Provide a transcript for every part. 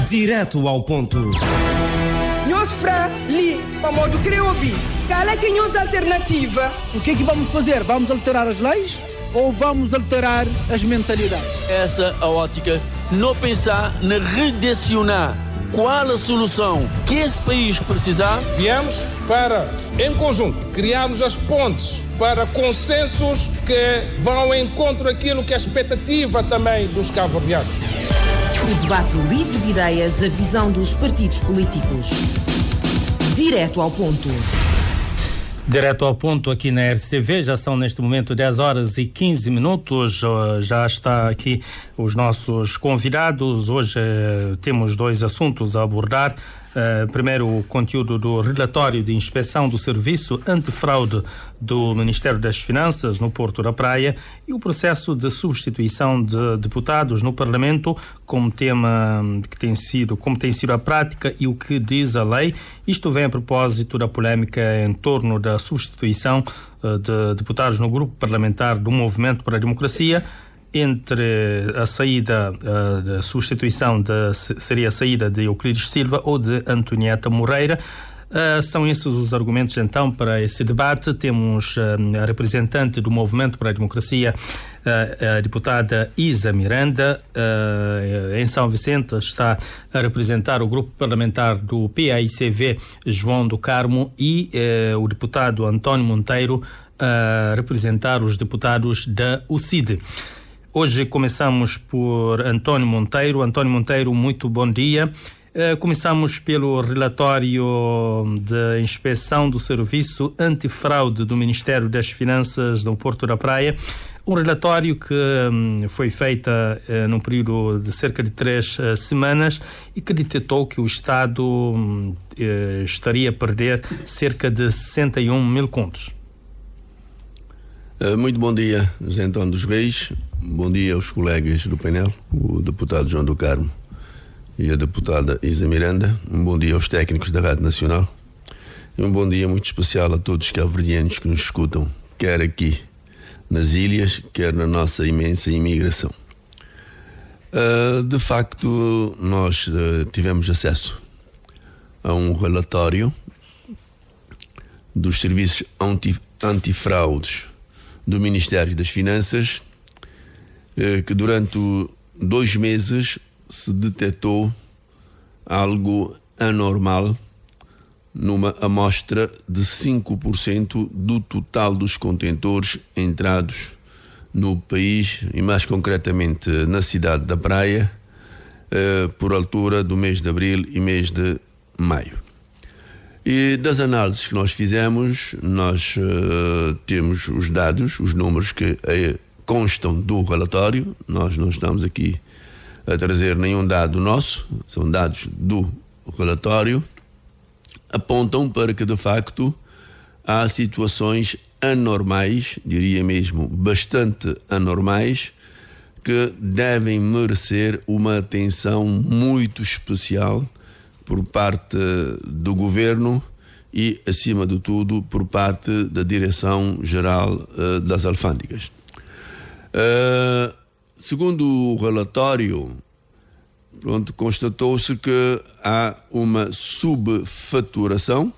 Direto ao ponto. Nós fra li, pamodo creobi. Qual é que é a alternativa? O que é que vamos fazer? Vamos alterar as leis ou vamos alterar as mentalidades? Essa é a ótica. Não pensar na redirecionar. Qual a solução que esse país precisar? Viemos para, em conjunto, criarmos as pontes para consensos que vão ao encontro daquilo que é a expectativa também dos cabo-verdianos. O debate livre de ideias, a visão dos partidos políticos. Direto ao ponto. Direto ao ponto aqui na RCV, já são neste momento 10 horas e 15 minutos, já está aqui os nossos convidados. Hoje temos dois assuntos a abordar. Primeiro, o conteúdo do relatório de inspeção do Serviço Antifraude do Ministério das Finanças no Porto da Praia e o processo de substituição de deputados no Parlamento como tema como tem sido a prática e o que diz a lei. Isto vem a propósito da polémica em torno da substituição de deputados no grupo parlamentar do Movimento para a Democracia, entre a saída da substituição seria a saída de Euclides Silva ou de Antonieta Moreira. São esses os argumentos então para esse debate. Temos a representante do Movimento para a Democracia, a deputada Isa Miranda. Em São Vicente está a representar o grupo parlamentar do PAICV, João do Carmo, e o deputado António Monteiro a representar os deputados da UCID. Hoje começamos por António Monteiro. António Monteiro, muito bom dia. Começamos pelo relatório de inspeção do Serviço Antifraude do Ministério das Finanças do Porto da Praia. Um relatório que foi feito num período de cerca de 3 semanas e que detectou que o Estado estaria a perder cerca de 61 mil contos. Muito bom dia, José António dos Reis. Bom dia aos colegas do painel, o deputado João do Carmo e a deputada Isa Miranda. Um bom dia aos técnicos da Rádio Nacional e um bom dia muito especial a todos os cabo-verdianos que nos escutam, quer aqui nas ilhas, quer na nossa imensa imigração. De facto, nós tivemos acesso a um relatório dos serviços antifraudes do Ministério das Finanças, que durante 2 meses se detectou algo anormal numa amostra de 5% do total dos contentores entrados no país e mais concretamente na cidade da Praia, por altura do mês de abril e mês de maio. E das análises que nós fizemos, nós temos os dados, os números que constam do relatório. Nós não estamos aqui a trazer nenhum dado nosso, são dados do relatório, apontam para que de facto há situações anormais, diria mesmo bastante anormais, que devem merecer uma atenção muito especial por parte do Governo e, acima de tudo, por parte da Direção-Geral das Alfândegas. Segundo o relatório, constatou-se que há uma subfaturação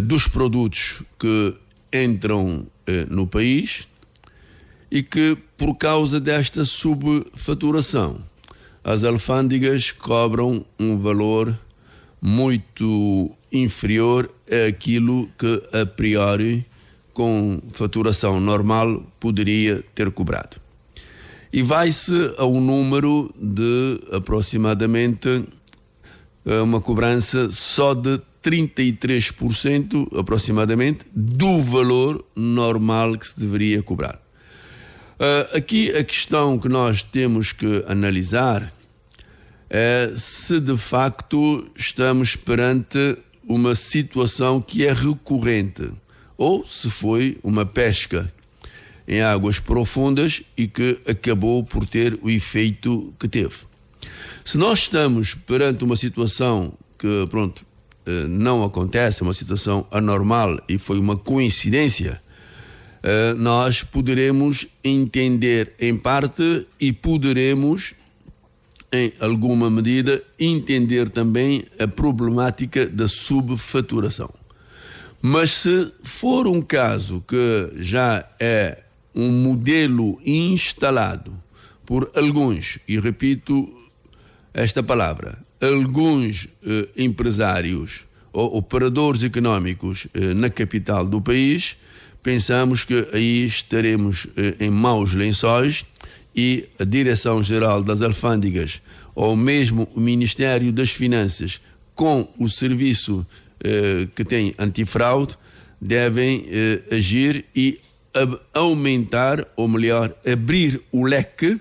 dos produtos que entram no país e que, por causa desta subfaturação, as alfândegas cobram um valor muito inferior àquilo que, a priori, com faturação normal, poderia ter cobrado. E vai-se a um número de aproximadamente uma cobrança só de 33% aproximadamente do valor normal que se deveria cobrar. Aqui a questão que nós temos que analisar é se de facto estamos perante uma situação que é recorrente ou se foi uma pesca em águas profundas e que acabou por ter o efeito que teve. Se nós estamos perante uma situação que, não acontece, uma situação anormal e foi uma coincidência, nós poderemos entender em parte e poderemos em alguma medida, entender também a problemática da subfaturação. Mas se for um caso que já é um modelo instalado por alguns, e repito esta palavra, alguns empresários ou operadores económicos na capital do país, pensamos que aí estaremos em maus lençóis e a Direção-Geral das Alfândegas ou mesmo o Ministério das Finanças com o serviço que tem antifraude devem agir e aumentar, ou melhor, abrir o leque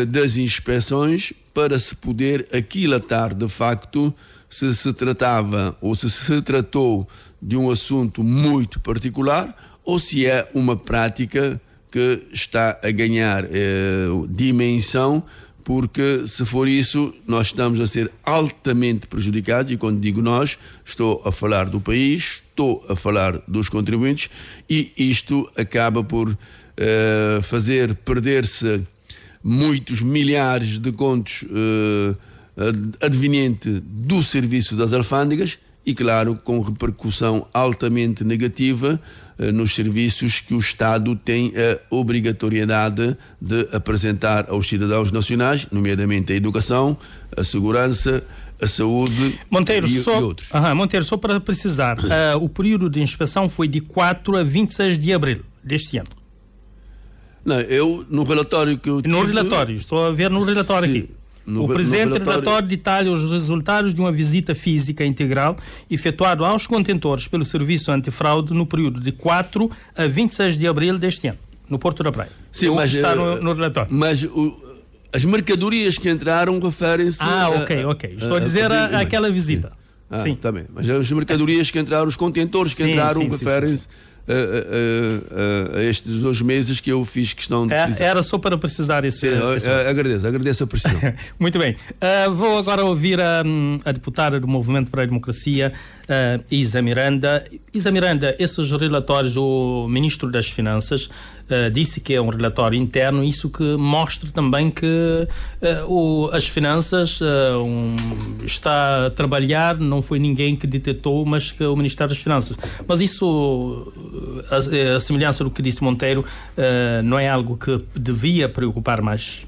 das inspeções para se poder aquilatar de facto se se tratava ou se tratou de um assunto muito particular ou se é uma prática que está a ganhar dimensão, porque se for isso nós estamos a ser altamente prejudicados, e quando digo nós, estou a falar do país, estou a falar dos contribuintes, e isto acaba por fazer perder-se muitos milhares de contos adveniente do serviço das alfândegas e, claro, com repercussão altamente negativa nos serviços que o Estado tem a obrigatoriedade de apresentar aos cidadãos nacionais, nomeadamente a educação, a segurança, a saúde e outros. Monteiro, só para precisar, o período de inspeção foi de 4 a 26 de abril deste ano. Não, eu, no relatório que eu tive... No relatório, estou a ver no relatório aqui. O presente relatório detalha os resultados de uma visita física integral efetuada aos contentores pelo Serviço Antifraude no período de 4 a 26 de abril deste ano, no Porto da Praia. Sim, mas está no relatório. Mas as mercadorias que entraram referem-se... ok. Estou a dizer aquela visita. Sim. Está bem. Mas as mercadorias que entraram, os contentores que entraram, referem-se a estes 2 meses que eu fiz questão de frisar. Era só para precisar esse... Agradeço a precisão. Muito bem. Vou agora ouvir a deputada do Movimento para a Democracia, Isa Miranda. Isa Miranda, esses relatórios do Ministro das Finanças disse que é um relatório interno, isso que mostra também que as finanças está a trabalhar, não foi ninguém que detectou, mas que o Ministério das Finanças. Mas isso, a semelhança do que disse Monteiro, não é algo que devia preocupar mais?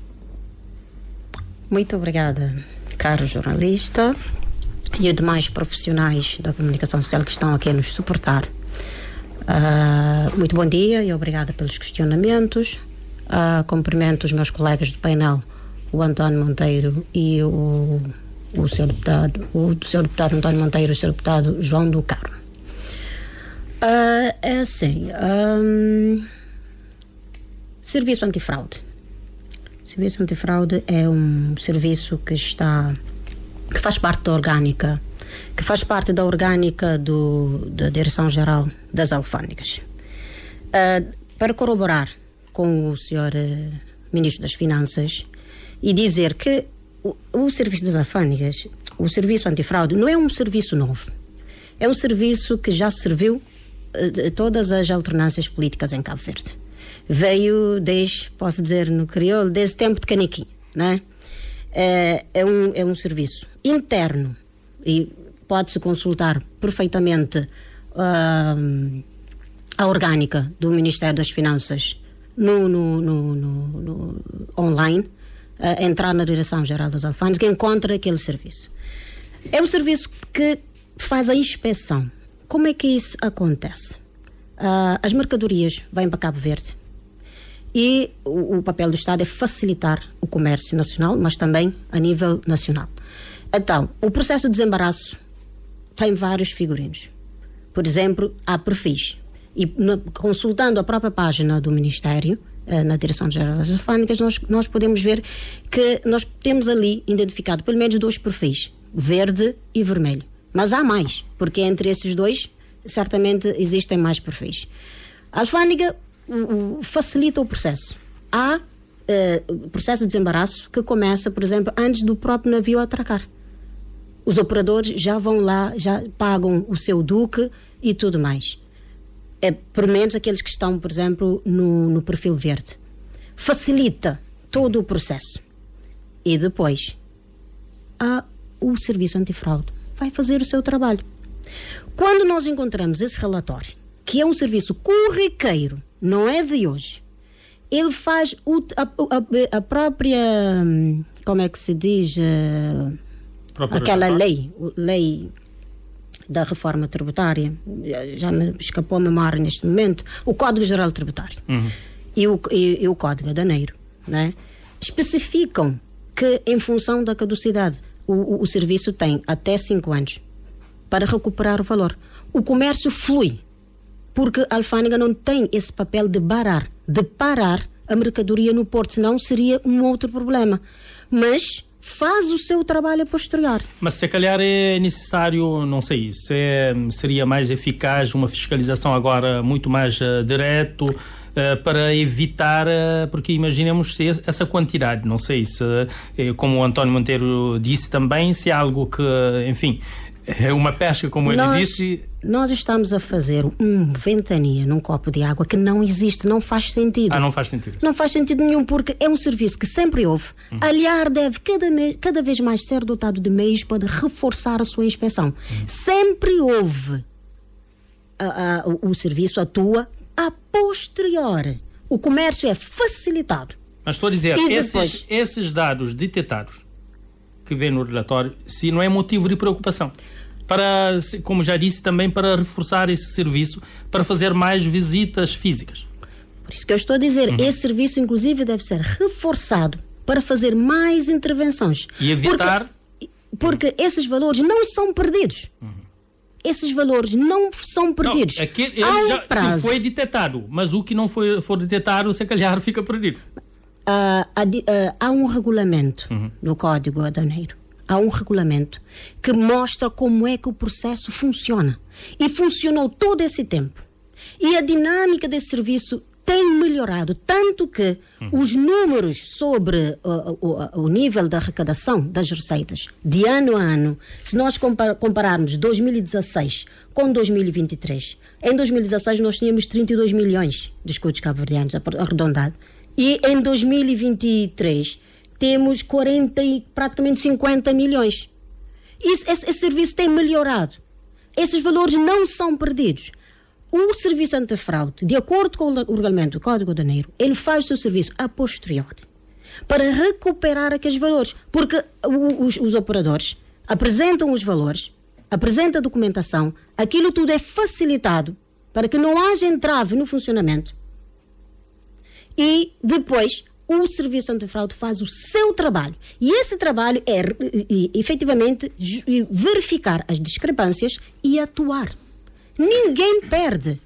Muito obrigada, caro jornalista e os demais profissionais da comunicação social que estão aqui a nos suportar. Muito bom dia e obrigada pelos questionamentos. Cumprimento os meus colegas do painel, o António Monteiro e o Sr. Deputado António Monteiro e o Sr. Deputado João do Carmo. É assim, Serviço Antifraude. Serviço Antifraude é um serviço que faz parte da orgânica, da Direção-Geral das Alfândegas. Para corroborar com o Sr. Ministro das Finanças e dizer que o Serviço das Alfândegas, o Serviço Antifraude, não é um serviço novo. É um serviço que já serviu todas as alternâncias políticas em Cabo Verde. Veio posso dizer no crioulo, desde tempo de Caniquim, né? É um serviço interno e pode-se consultar perfeitamente a orgânica do Ministério das Finanças no online, entrar na Direção-Geral das Alfândegas, que encontra aquele serviço. É um serviço que faz a inspeção. Como é que isso acontece? As mercadorias vêm para Cabo Verde e o papel do Estado é facilitar o comércio nacional, mas também a nível nacional. Então, o processo de desembaraço tem vários figurinos. Por exemplo, há perfis. E consultando a própria página do Ministério, na Direção-Geral das Alfândegas, nós podemos ver que nós temos ali identificado pelo menos 2 perfis, verde e vermelho. Mas há mais, porque entre esses 2, certamente existem mais perfis. A alfândega facilita o processo. Há processo de desembaraço que começa, por exemplo, antes do próprio navio atracar. Os operadores já vão lá, já pagam o seu duque e tudo mais. Pelo menos aqueles que estão, por exemplo, no perfil verde. Facilita todo o processo. E depois, o Serviço Antifraude vai fazer o seu trabalho. Quando nós encontramos esse relatório, que é um serviço corriqueiro, não é de hoje, ele faz a própria, como é que se diz, aquela lei da reforma tributária, já me escapou a memória neste momento, o Código Geral Tributário e o Código Aduaneiro, né? Especificam que, em função da caducidade, o serviço tem até 5 anos para recuperar o valor. O comércio flui, porque a alfândega não tem esse papel de parar a mercadoria no porto, senão seria um outro problema. Mas faz o seu trabalho a posterior. Mas se calhar é necessário, não sei, seria mais eficaz uma fiscalização agora muito mais direto, para evitar, porque imaginemos essa quantidade, não sei se, como o António Monteiro disse também, se é algo que, enfim, é uma pesca, como ele disse. Nós estamos a fazer ventania num copo de água que não existe, não faz sentido. Não faz sentido. Não faz sentido nenhum, porque é um serviço que sempre houve. Aliás, deve cada vez mais ser dotado de meios para reforçar a sua inspeção. Sempre houve. O serviço atua a posteriori. O comércio é facilitado. Mas estou a dizer, esses dados detectados que vem no relatório, se não é motivo de preocupação, para, como já disse, também para reforçar esse serviço, para fazer mais visitas físicas. Por isso que eu estou a dizer, esse serviço inclusive deve ser reforçado para fazer mais intervenções. E evitar... Porque esses valores não são perdidos. Esses valores não são perdidos. Não, se foi detectado, mas o que não for detectado, se calhar fica perdido. Há um regulamento no Código Aduaneiro. Há um regulamento que mostra como é que o processo funciona. E funcionou todo esse tempo. E a dinâmica desse serviço tem melhorado, tanto que os números sobre o nível da arrecadação das receitas de ano a ano, se nós compararmos 2016 com 2023, em 2016 nós tínhamos 32 milhões de escudos cabo-verdianos, arredondado, e em 2023 temos praticamente 50 milhões. Esse serviço tem melhorado. Esses valores não são perdidos. O Serviço Antifraude, de acordo com o regulamento do Código Aduaneiro, ele faz o seu serviço a posteriori para recuperar aqueles valores, porque os operadores apresentam os valores, apresentam a documentação, aquilo tudo é facilitado para que não haja entrave no funcionamento, e depois o Serviço Antifraude faz o seu trabalho, e esse trabalho é efetivamente verificar as discrepâncias e atuar. Ninguém perde.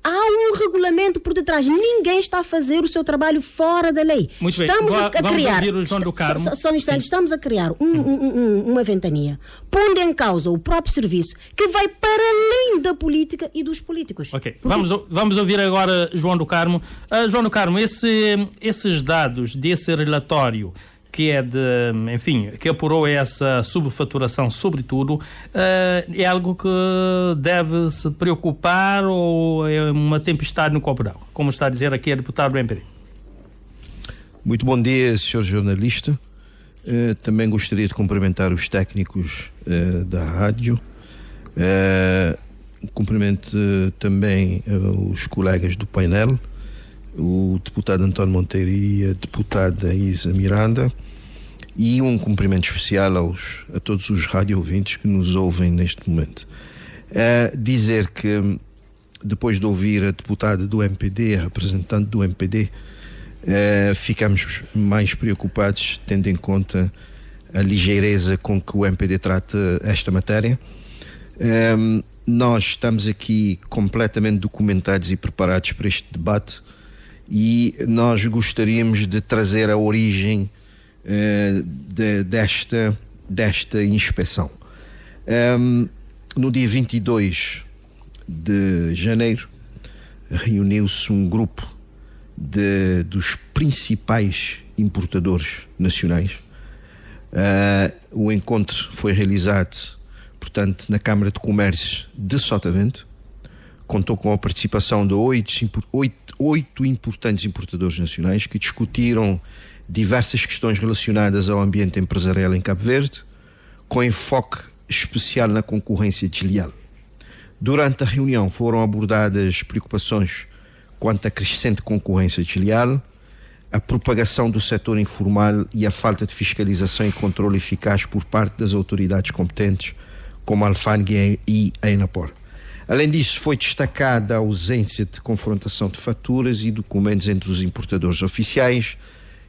Há um regulamento por detrás. Ninguém está a fazer o seu trabalho fora da lei. Muito estamos bem. a criar. Ouvir o João do Carmo. Só um instante. Estamos a criar uma ventania, pondo em causa o próprio serviço, que vai para além da política e dos políticos. Ok. Vamos ouvir agora João do Carmo. João do Carmo, esses dados desse relatório que é que apurou essa subfaturação, sobretudo, é algo que deve se preocupar ou é uma tempestade no copo d'água? Como está a dizer aqui a deputada do MPD. Muito bom dia, Sr. jornalista. Também gostaria de cumprimentar os técnicos da rádio. Cumprimento também os colegas do painel, o deputado António Monteiro e a deputada Isa Miranda, e um cumprimento especial a todos os rádio-ouvintes que nos ouvem neste momento. Dizer que, depois de ouvir a deputada do MPD, a representante do MPD, ficamos mais preocupados, tendo em conta a ligeireza com que o MPD trata esta matéria. Nós estamos aqui completamente documentados e preparados para este debate, e nós gostaríamos de trazer a origem desta inspeção. No dia 22 de janeiro reuniu-se um grupo dos principais importadores nacionais. O encontro foi realizado, portanto, na Câmara de Comércio de Sotavento. Contou com a participação de oito importantes importadores nacionais que discutiram diversas questões relacionadas ao ambiente empresarial em Cabo Verde, com enfoque especial na concorrência desleal. Durante a reunião foram abordadas preocupações quanto à crescente concorrência desleal, a propagação do setor informal e a falta de fiscalização e controle eficaz por parte das autoridades competentes, como a Alfândega e a Enapor. Além disso, foi destacada a ausência de confrontação de faturas e documentos entre os importadores oficiais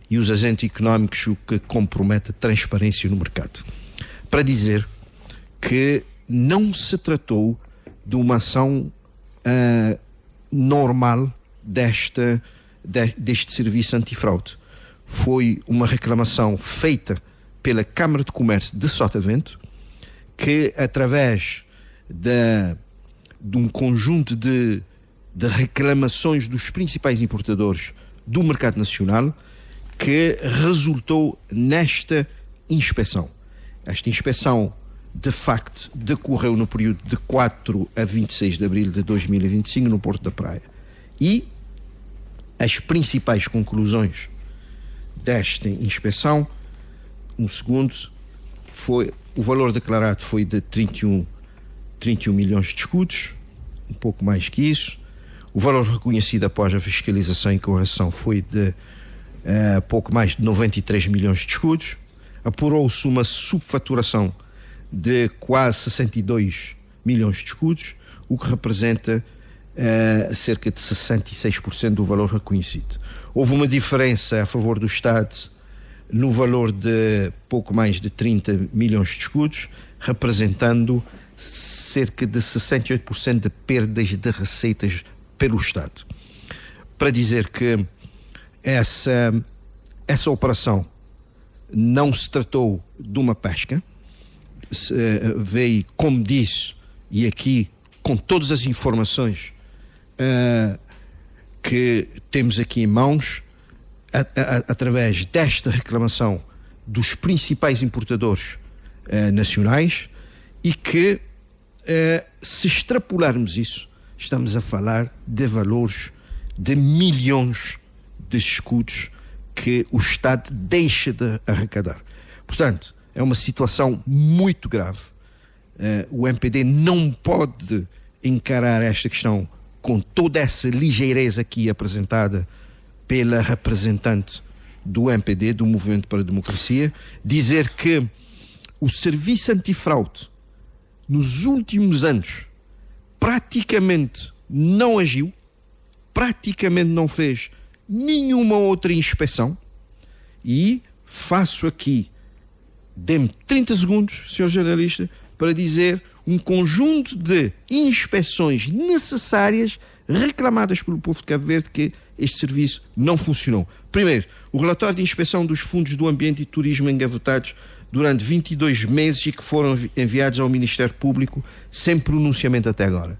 e os agentes económicos, o que compromete a transparência no mercado. Para dizer que não se tratou de uma ação normal deste serviço antifraude. Foi uma reclamação feita pela Câmara de Comércio de Sotavento, que através de um conjunto de reclamações dos principais importadores do mercado nacional, que resultou nesta inspeção. Esta inspeção, de facto, decorreu no período de 4 a 26 de abril de 2025 no Porto da Praia. E as principais conclusões desta inspeção, foi o valor declarado foi de 31 milhões de escudos, um pouco mais que isso. O valor reconhecido após a fiscalização e correção foi de pouco mais de 93 milhões de escudos. Apurou-se uma subfaturação de quase 62 milhões de escudos, o que representa cerca de 66% do valor reconhecido. Houve uma diferença a favor do Estado no valor de pouco mais de 30 milhões de escudos, representando cerca de 68% de perdas de receitas pelo Estado. Para dizer que essa operação não se tratou de uma pesca, veio, como disse, e aqui com todas as informações que temos aqui em mãos, através desta reclamação dos principais importadores nacionais, e que se extrapolarmos isso, estamos a falar de valores de milhões de escudos que o Estado deixa de arrecadar. Portanto, é uma situação muito grave. O MPD não pode encarar esta questão com toda essa ligeireza aqui apresentada pela representante do MPD, do Movimento para a Democracia, dizer que o Serviço Antifraude nos últimos anos praticamente não agiu, praticamente não fez nenhuma outra inspeção, e faço aqui, dê-me 30 segundos, Sr. Jornalista, para dizer um conjunto de inspeções necessárias reclamadas pelo povo de Cabo Verde, que este serviço não funcionou. Primeiro, o relatório de inspeção dos fundos do ambiente e turismo engavetados durante 22 meses e que foram enviados ao Ministério Público sem pronunciamento até agora.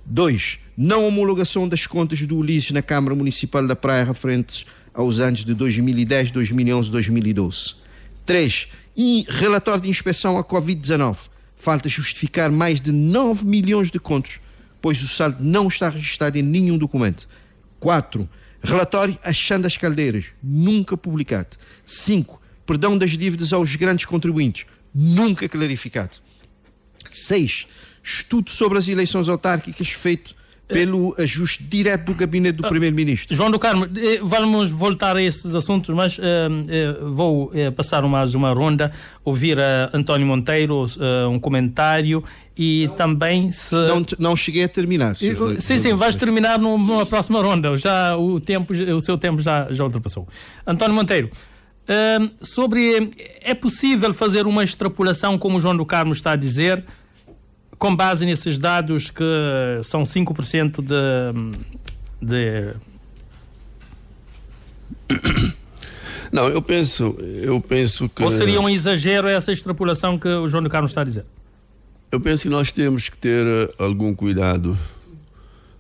2. Não homologação das contas do Ulisses na Câmara Municipal da Praia referentes aos anos de 2010, 2011 e 2012. 3. Relatório de inspeção à Covid-19. Falta justificar mais de 9 milhões de contos, pois o saldo não está registado em nenhum documento. 4. Relatório achando as caldeiras, nunca publicado. 5. Perdão das dívidas aos grandes contribuintes, nunca clarificado. 6. Estudo sobre as eleições autárquicas feito pelo ajuste direto do gabinete do Primeiro-Ministro. João do Carmo, vamos voltar a esses assuntos, mas vou passar mais uma ronda, ouvir a António Monteiro um comentário e também se... Não cheguei a terminar. Sim, vais terminar numa próxima ronda, já o seu tempo já ultrapassou. António Monteiro, é possível fazer uma extrapolação, como o João do Carmo está a dizer, com base nesses dados que são 5% de... Não, eu penso que... Ou seria um exagero essa extrapolação que o João do Carmo está a dizer? Eu penso que nós temos que ter algum cuidado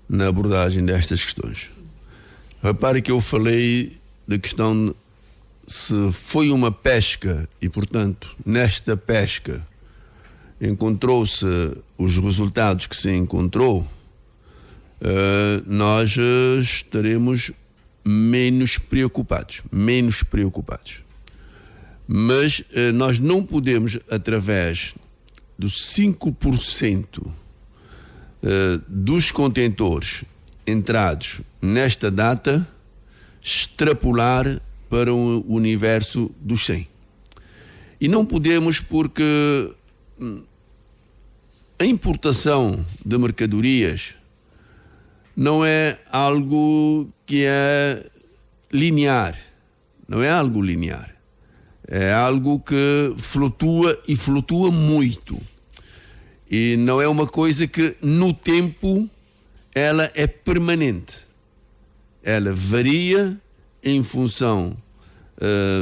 na abordagem destas questões. Repare que eu falei da questão se foi uma pesca e, portanto, nesta pesca encontrou-se os resultados que se encontrou, nós estaremos menos preocupados. Mas nós não podemos, através dos 5% dos contentores entrados nesta data, extrapolar para o universo dos 100. E não podemos, porque a importação de mercadorias não é algo que é linear. Não é algo linear. É algo que flutua e flutua muito. E não é uma coisa que no tempo ela é permanente. Ela varia em função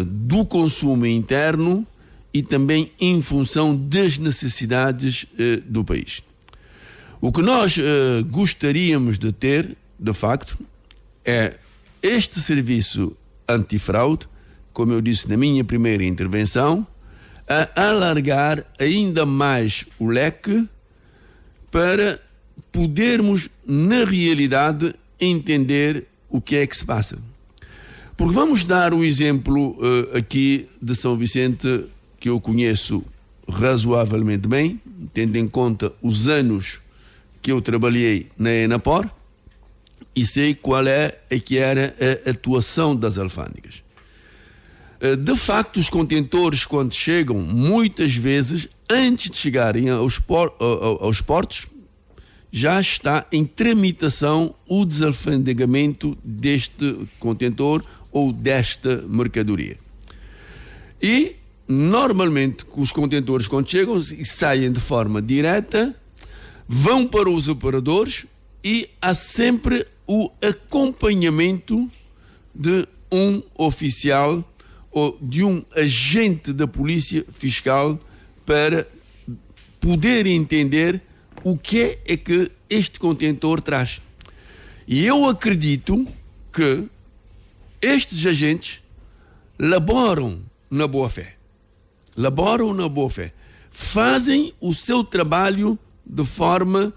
do consumo interno e também em função das necessidades do país. O que nós gostaríamos de ter, de facto, é este serviço antifraude, como eu disse na minha primeira intervenção, a alargar ainda mais o leque para podermos, na realidade, entender o que é que se passa. Porque vamos dar o exemplo aqui de São Vicente, que eu conheço razoavelmente bem, tendo em conta os anos que eu trabalhei na Enapor, e sei qual é que era a atuação das alfândegas. De facto, os contentores, quando chegam, muitas vezes, antes de chegarem aos portos, já está em tramitação o desalfandegamento deste contentor ou desta mercadoria. E, normalmente, os contentores, quando chegam e saem de forma direta, vão para os operadores e há sempre o acompanhamento de um oficial ou de um agente da polícia fiscal para poder entender o que é que este contentor traz. E eu acredito que estes agentes laboram na boa-fé. Fazem o seu trabalho de forma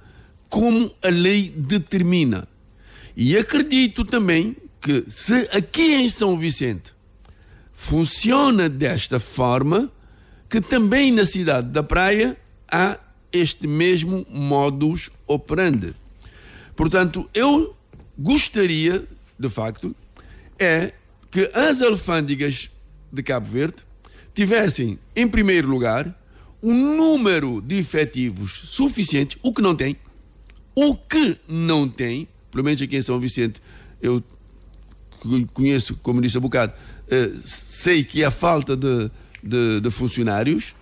como a lei determina. E acredito também que se aqui em São Vicente funciona desta forma, que também na cidade da Praia há este mesmo modus operandi. Portanto, eu gostaria, de facto, que as alfândegas de Cabo Verde tivessem, em primeiro lugar, um número de efetivos suficiente, o que não tem, pelo menos aqui em São Vicente, eu conheço, como disse há bocado, sei que há falta de funcionários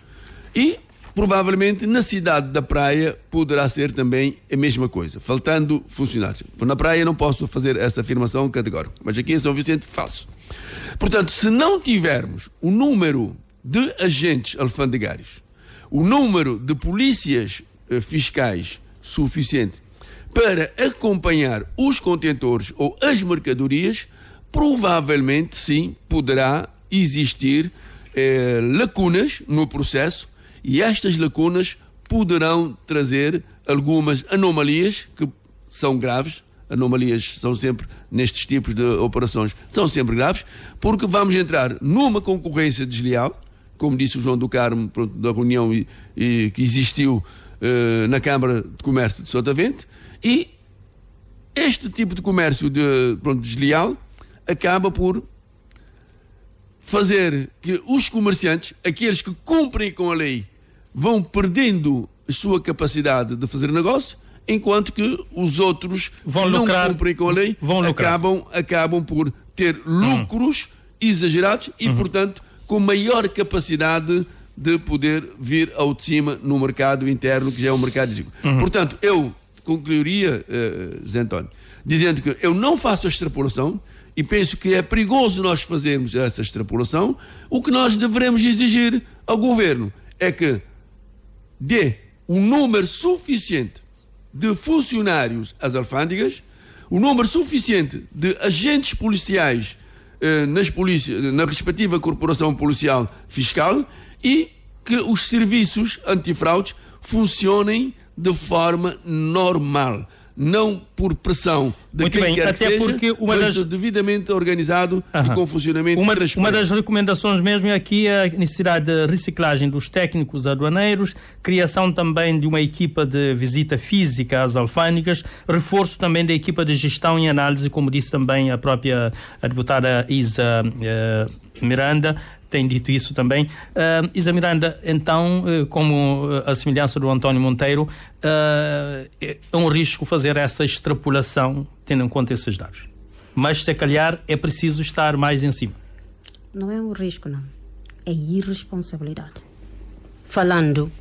e provavelmente na cidade da Praia poderá ser também a mesma coisa, faltando funcionários. Na Praia não posso fazer essa afirmação categórica, mas aqui em São Vicente faço. Portanto, se não tivermos o número de agentes alfandegários, o número de polícias fiscais suficiente para acompanhar os contentores ou as mercadorias, provavelmente sim poderá existir lacunas no processo e estas lacunas poderão trazer algumas anomalias que são graves. Anomalias são sempre, nestes tipos de operações, são sempre graves, porque vamos entrar numa concorrência desleal, como disse o João do Carmo, da reunião que existiu na Câmara de Comércio de Sotavento, e este tipo de comércio desleal acaba por fazer que os comerciantes, aqueles que cumprem com a lei, vão perdendo a sua capacidade de fazer negócio, enquanto que os outros que não cumprem com a lei acabam por ter lucros exagerados e, portanto, com maior capacidade de poder vir ao de cima no mercado interno, que já é um mercado desigual. Portanto, eu concluiria, Zé António, dizendo que eu não faço a extrapolação e penso que é perigoso nós fazermos essa extrapolação. O que nós devemos exigir ao governo é que dê um número suficiente de funcionários às alfândegas, o número suficiente de agentes policiais na respectiva corporação policial fiscal e que os serviços antifraudes funcionem de forma normal. não por pressão de Muito quem bem, quer até que seja, porque mas devidamente organizado e com funcionamento transparente. Uma das recomendações mesmo é aqui a necessidade de reciclagem dos técnicos aduaneiros, criação também de uma equipa de visita física às alfândegas, reforço também da equipa de gestão e análise, como disse também a própria deputada Isa Miranda, tem dito isso também. Isa Miranda, então, como a semelhança do António Monteiro, é um risco fazer essa extrapolação, tendo em conta esses dados. Mas, se calhar, é preciso estar mais em cima. Não é um risco, não. É irresponsabilidade. Falando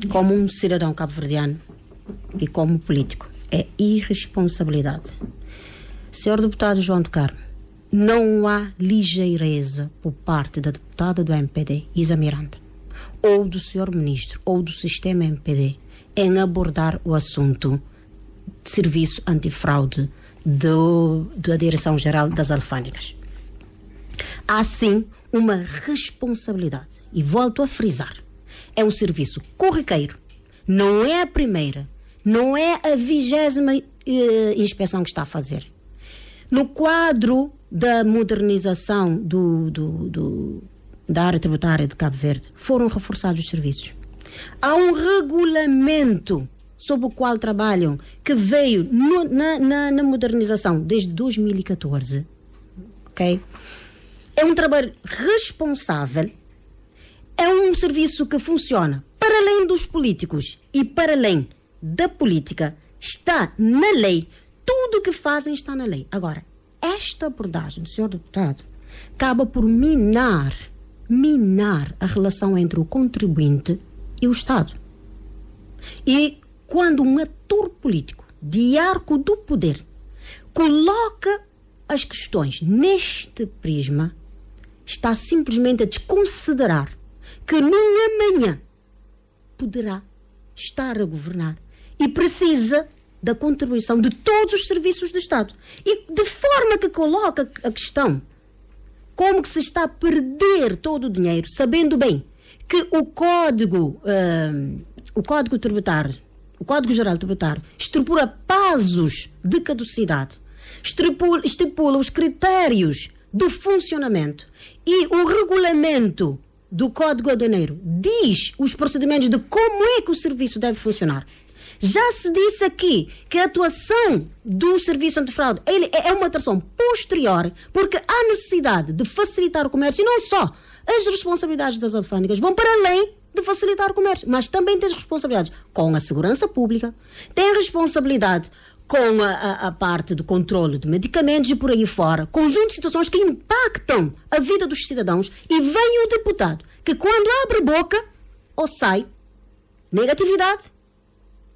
como um cidadão cabo-verdiano e como político, é irresponsabilidade. Senhor deputado João do Carmo, não há ligeireza por parte da deputada do MPD, Isa Miranda, ou do senhor ministro, ou do sistema MPD, em abordar o assunto de serviço antifraude da Direção-Geral das Alfândegas. Há sim uma responsabilidade, e volto a frisar, é um serviço corriqueiro, não é a primeira, não é a 20ª inspeção que está a fazer. No quadro da modernização da área tributária de Cabo Verde, foram reforçados os serviços. Há um regulamento sobre o qual trabalham, que veio na modernização desde 2014. Ok? É um trabalho responsável, é um serviço que funciona para além dos políticos e para além da política, está na lei. Tudo o que fazem está na lei. Agora, esta abordagem do senhor deputado acaba por minar a relação entre o contribuinte e o Estado. E quando um ator político de arco do poder coloca as questões neste prisma, está simplesmente a desconsiderar que num amanhã poderá estar a governar e precisa da contribuição de todos os serviços do Estado. E de forma que coloca a questão como que se está a perder todo o dinheiro, sabendo bem que o Código Tributário, o Código Geral Tributário, estipula prazos de caducidade, estipula os critérios do funcionamento e o regulamento do Código Aduaneiro diz os procedimentos de como é que o serviço deve funcionar. Já se disse aqui que a atuação do Serviço Antifraude é uma atuação posterior, porque há necessidade de facilitar o comércio, e não só as responsabilidades das alfândegas vão para além de facilitar o comércio, mas também tem responsabilidades com a segurança pública, tem responsabilidade com a parte do controle de medicamentos e por aí fora, conjunto de situações que impactam a vida dos cidadãos, e vem o deputado que quando abre boca ou sai negatividade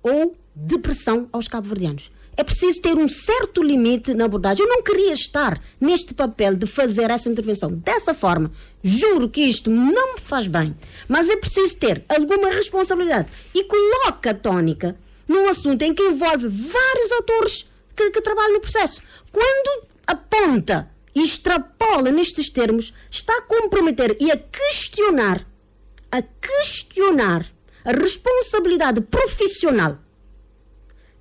ou depressão aos cabo-verdianos. É preciso ter um certo limite na abordagem. Eu não queria estar neste papel de fazer essa intervenção dessa forma. Juro que isto não me faz bem. Mas é preciso ter alguma responsabilidade. E coloca a tónica num assunto em que envolve vários atores que trabalham no processo. Quando aponta e extrapola nestes termos, está a comprometer e a questionar a responsabilidade profissional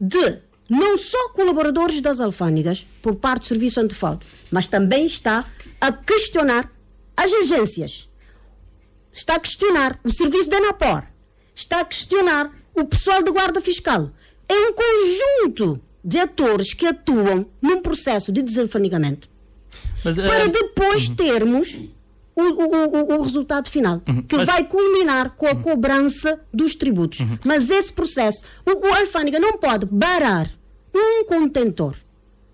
de não só colaboradores das alfândegas por parte do Serviço Antifraude, mas também está a questionar as agências, está a questionar o serviço da ANAPOR, está a questionar o pessoal da Guarda Fiscal. É um conjunto de atores que atuam num processo de desalfandegamento para depois termos o resultado final, que vai culminar com a cobrança dos tributos. Mas esse processo, o alfândega não pode parar um contentor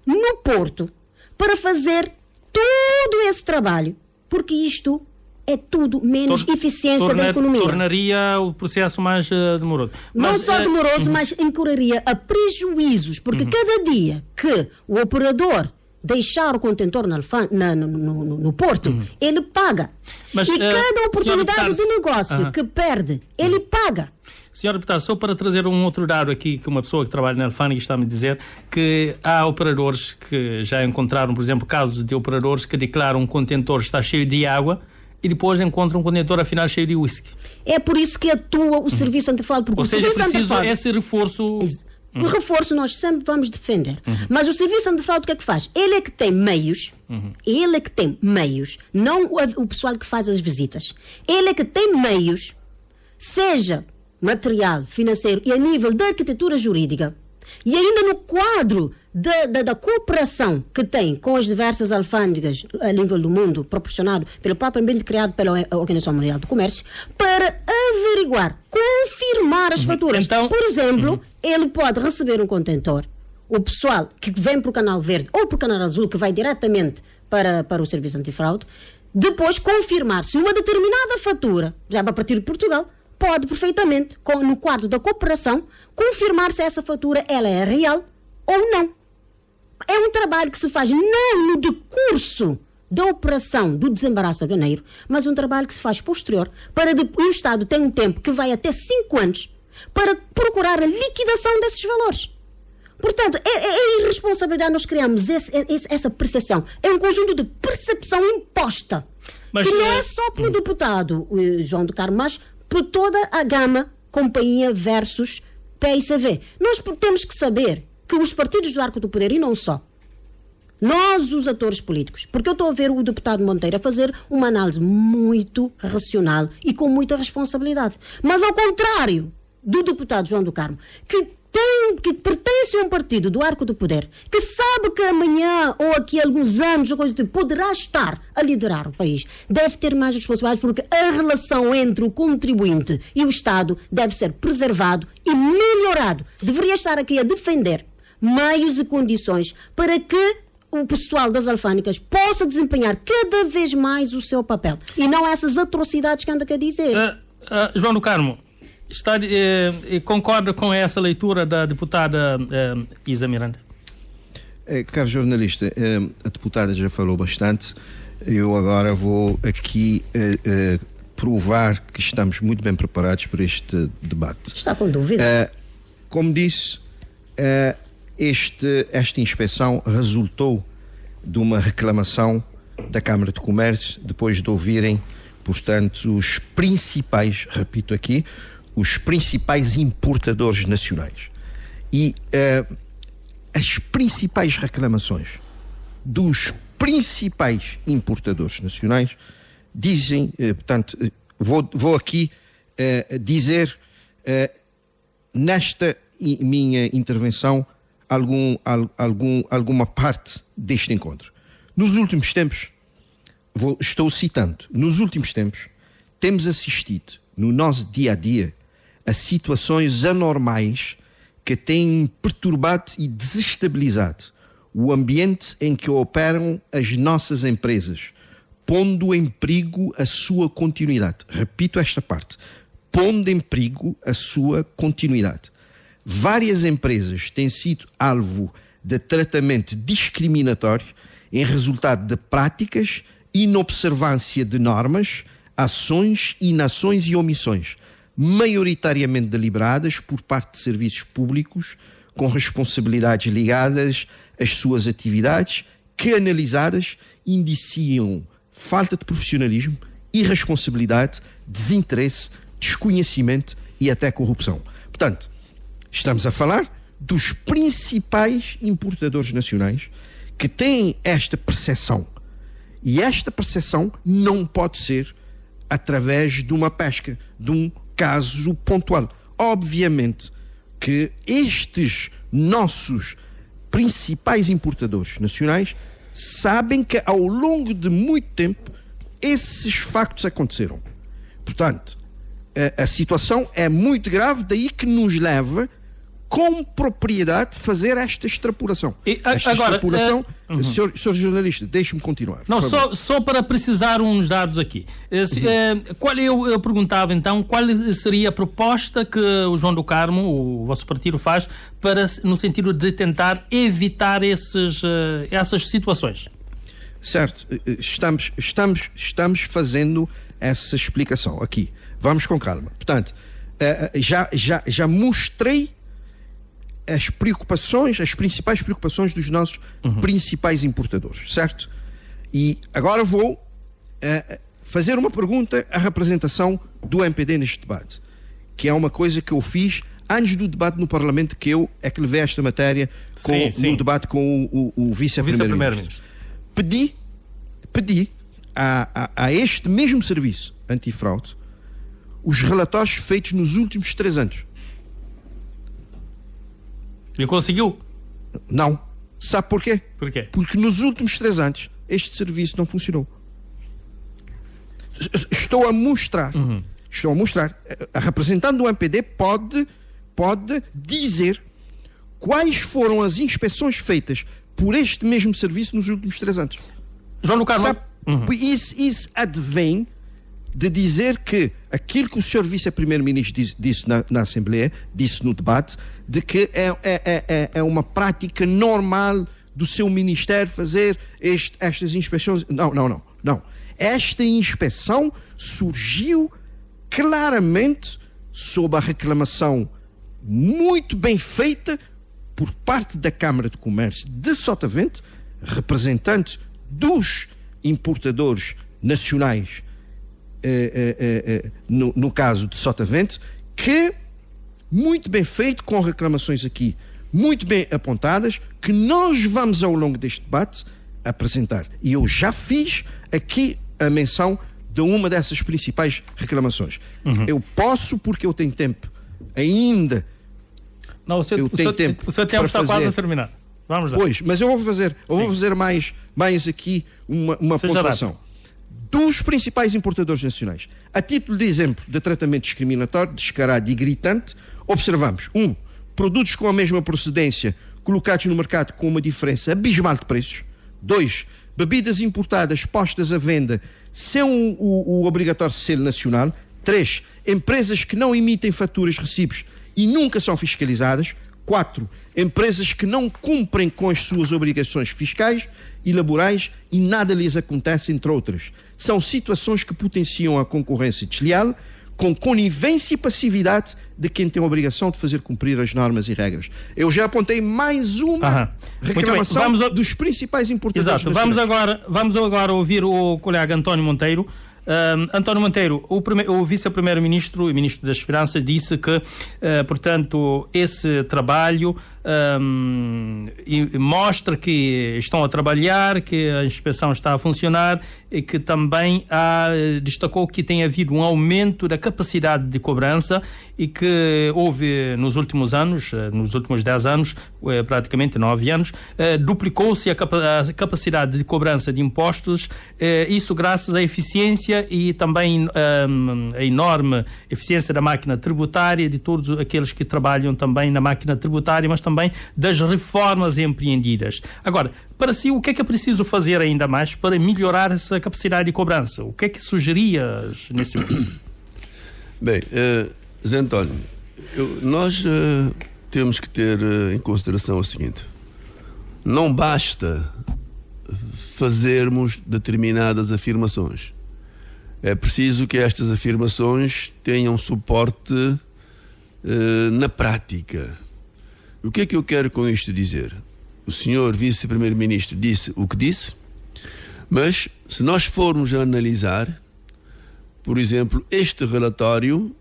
no porto para fazer todo esse trabalho, porque isto é tudo menos eficiência da economia. Tornaria o processo mais demoroso. Não só demoroso, mas incorreria a prejuízos, porque cada dia que o operador deixar o contentor no porto, ele paga. Mas, e cada oportunidade de negócio que perde, ele paga. Senhora deputada, só para trazer um outro dado aqui, que uma pessoa que trabalha na alfândega está-me a dizer que há operadores que já encontraram, por exemplo, casos de operadores que declaram um contentor está cheio de água e depois encontram um contentor afinal cheio de whisky. É por isso que atua o Serviço Antifraude. Ou seja, é preciso esse reforço O reforço nós sempre vamos defender. Mas o Serviço Antifraude o que é que faz? Ele é que tem meios, não o pessoal que faz as visitas. Ele é que tem meios, seja material, financeiro e a nível da arquitetura jurídica, e ainda no quadro da cooperação que tem com as diversas alfândegas a nível do mundo, proporcionado pelo próprio ambiente criado pela Organização Mundial do Comércio, para averiguar, confirmar as faturas. Então, por exemplo, ele pode receber um contentor, o pessoal que vem para o Canal Verde ou para o Canal Azul, que vai diretamente para o Serviço Antifraude, depois confirmar se uma determinada fatura, já a partir de Portugal, pode perfeitamente, no quadro da cooperação, confirmar se essa fatura ela é real ou não. É um trabalho que se faz não no decurso da operação do desembaraço aduaneiro, mas um trabalho que se faz posterior, para o Estado tem um tempo que vai até 5 anos para procurar a liquidação desses valores. Portanto, é irresponsabilidade nós criamos essa percepção. É um conjunto de percepção imposta, que não é só pelo deputado João do Carmo, mas por toda a gama companhia versus PICV. Nós temos que saber que os partidos do arco do poder, e não só, nós os atores políticos, porque eu estou a ver o deputado Monteiro a fazer uma análise muito racional e com muita responsabilidade, mas ao contrário do deputado João do Carmo, que pertence a um partido do arco do poder, que sabe que amanhã ou aqui a alguns anos ou coisa do tipo, poderá estar a liderar o país, deve ter mais responsabilidade, porque a relação entre o contribuinte e o Estado deve ser preservado e melhorado. Deveria estar aqui a defender meios e condições para que o pessoal das alfândegas possa desempenhar cada vez mais o seu papel e não essas atrocidades que anda a dizer. João do Carmo, concorda com essa leitura da deputada Isa Miranda? Caro jornalista, a deputada já falou bastante. Eu agora vou aqui provar que estamos muito bem preparados para este debate. Está com dúvida? Como disse, esta inspeção resultou de uma reclamação da Câmara de Comércio, depois de ouvirem, portanto, os principais, repito aqui, os principais importadores nacionais. E as principais reclamações dos principais importadores nacionais dizem, portanto, vou aqui dizer nesta minha intervenção alguma parte deste encontro. Nos últimos tempos, estou citando, nos últimos tempos, temos assistido no nosso dia a dia a situações anormais que têm perturbado e desestabilizado o ambiente em que operam as nossas empresas, pondo em perigo a sua continuidade. Repito esta parte, pondo em perigo a sua continuidade. Várias empresas têm sido alvo de tratamento discriminatório em resultado de práticas, inobservância de normas, ações, inações e omissões, maioritariamente deliberadas por parte de serviços públicos com responsabilidades ligadas às suas atividades, que analisadas indiciam falta de profissionalismo, irresponsabilidade, desinteresse, desconhecimento e até corrupção. Portanto, estamos a falar dos principais importadores nacionais que têm esta percepção. E esta percepção não pode ser através de uma pesca, de um caso pontual. Obviamente que estes nossos principais importadores nacionais sabem que ao longo de muito tempo esses factos aconteceram. Portanto, a situação é muito grave, daí que nos leva com propriedade fazer esta extrapolação. Senhor jornalista, deixe-me continuar. Não, só para precisar uns dados aqui. Eu perguntava então qual seria a proposta que o João do Carmo, o vosso partido, faz no sentido de tentar evitar essas situações. Certo, estamos fazendo essa explicação aqui. Vamos com calma. Portanto, já mostrei as principais preocupações dos nossos principais importadores, certo? E agora vou fazer uma pergunta à representação do MPD neste debate, que é uma coisa que eu fiz antes do debate no Parlamento, que eu é que levei esta matéria no debate com o vice-primeiro-ministro. Pedi a este mesmo serviço antifraude os relatórios feitos nos últimos 3 anos. E conseguiu? Não. Sabe porquê? Porquê? Porque nos últimos 3 anos este serviço não funcionou. Estou a mostrar. A representante do MPD pode dizer quais foram as inspeções feitas por este mesmo serviço nos últimos 3 anos. João Carlos. Isso advém de dizer que aquilo que o Sr. Vice-Primeiro-Ministro disse na Assembleia, disse no debate, de que é uma prática normal do seu Ministério fazer estas inspeções. Não. Esta inspeção surgiu claramente sob a reclamação muito bem feita por parte da Câmara de Comércio de Sotavento, representante dos importadores nacionais, no caso de Sotavento, que muito bem feito, com reclamações aqui muito bem apontadas, que nós vamos ao longo deste debate apresentar. E eu já fiz aqui a menção de uma dessas principais reclamações. Eu posso, porque eu tenho tempo ainda. Não, o seu tempo está quase a terminar. Vamos lá. Pois, mas eu vou fazer mais aqui uma pontuação. Dos principais importadores nacionais, a título de exemplo de tratamento discriminatório, descarado e gritante, observamos: 1. Produtos com a mesma procedência colocados no mercado com uma diferença abismal de preços. 2. Bebidas importadas postas à venda sem o obrigatório selo nacional. 3. Empresas que não emitem faturas, recibos e nunca são fiscalizadas. 4. Empresas que não cumprem com as suas obrigações fiscais e laborais e nada lhes acontece, entre outras. São situações que potenciam a concorrência desleal, com conivência e passividade de quem tem a obrigação de fazer cumprir as normas e regras. Eu já apontei mais uma reclamação dos principais importadores. Exato. Vamos agora ouvir o colega António Monteiro. António Monteiro, o vice-primeiro-ministro e ministro das Finanças disse que, portanto, esse trabalho mostra que estão a trabalhar, que a inspeção está a funcionar e que também destacou que tem havido um aumento da capacidade de cobrança e que houve nos últimos anos, nos últimos 10 anos, praticamente 9 anos, duplicou-se a capacidade de cobrança de impostos, isso graças à eficiência e também a enorme eficiência da máquina tributária, de todos aqueles que trabalham também na máquina tributária, mas também das reformas empreendidas. Agora, para si, o que é preciso fazer ainda mais para melhorar essa capacidade de cobrança? O que é que sugerias nesse momento? Bem, Zé António, nós temos que ter em consideração o seguinte: não basta fazermos determinadas afirmações. É preciso que estas afirmações tenham suporte na prática. O que é que eu quero com isto dizer? O senhor vice-primeiro-ministro disse o que disse, mas se nós formos a analisar, por exemplo, este relatório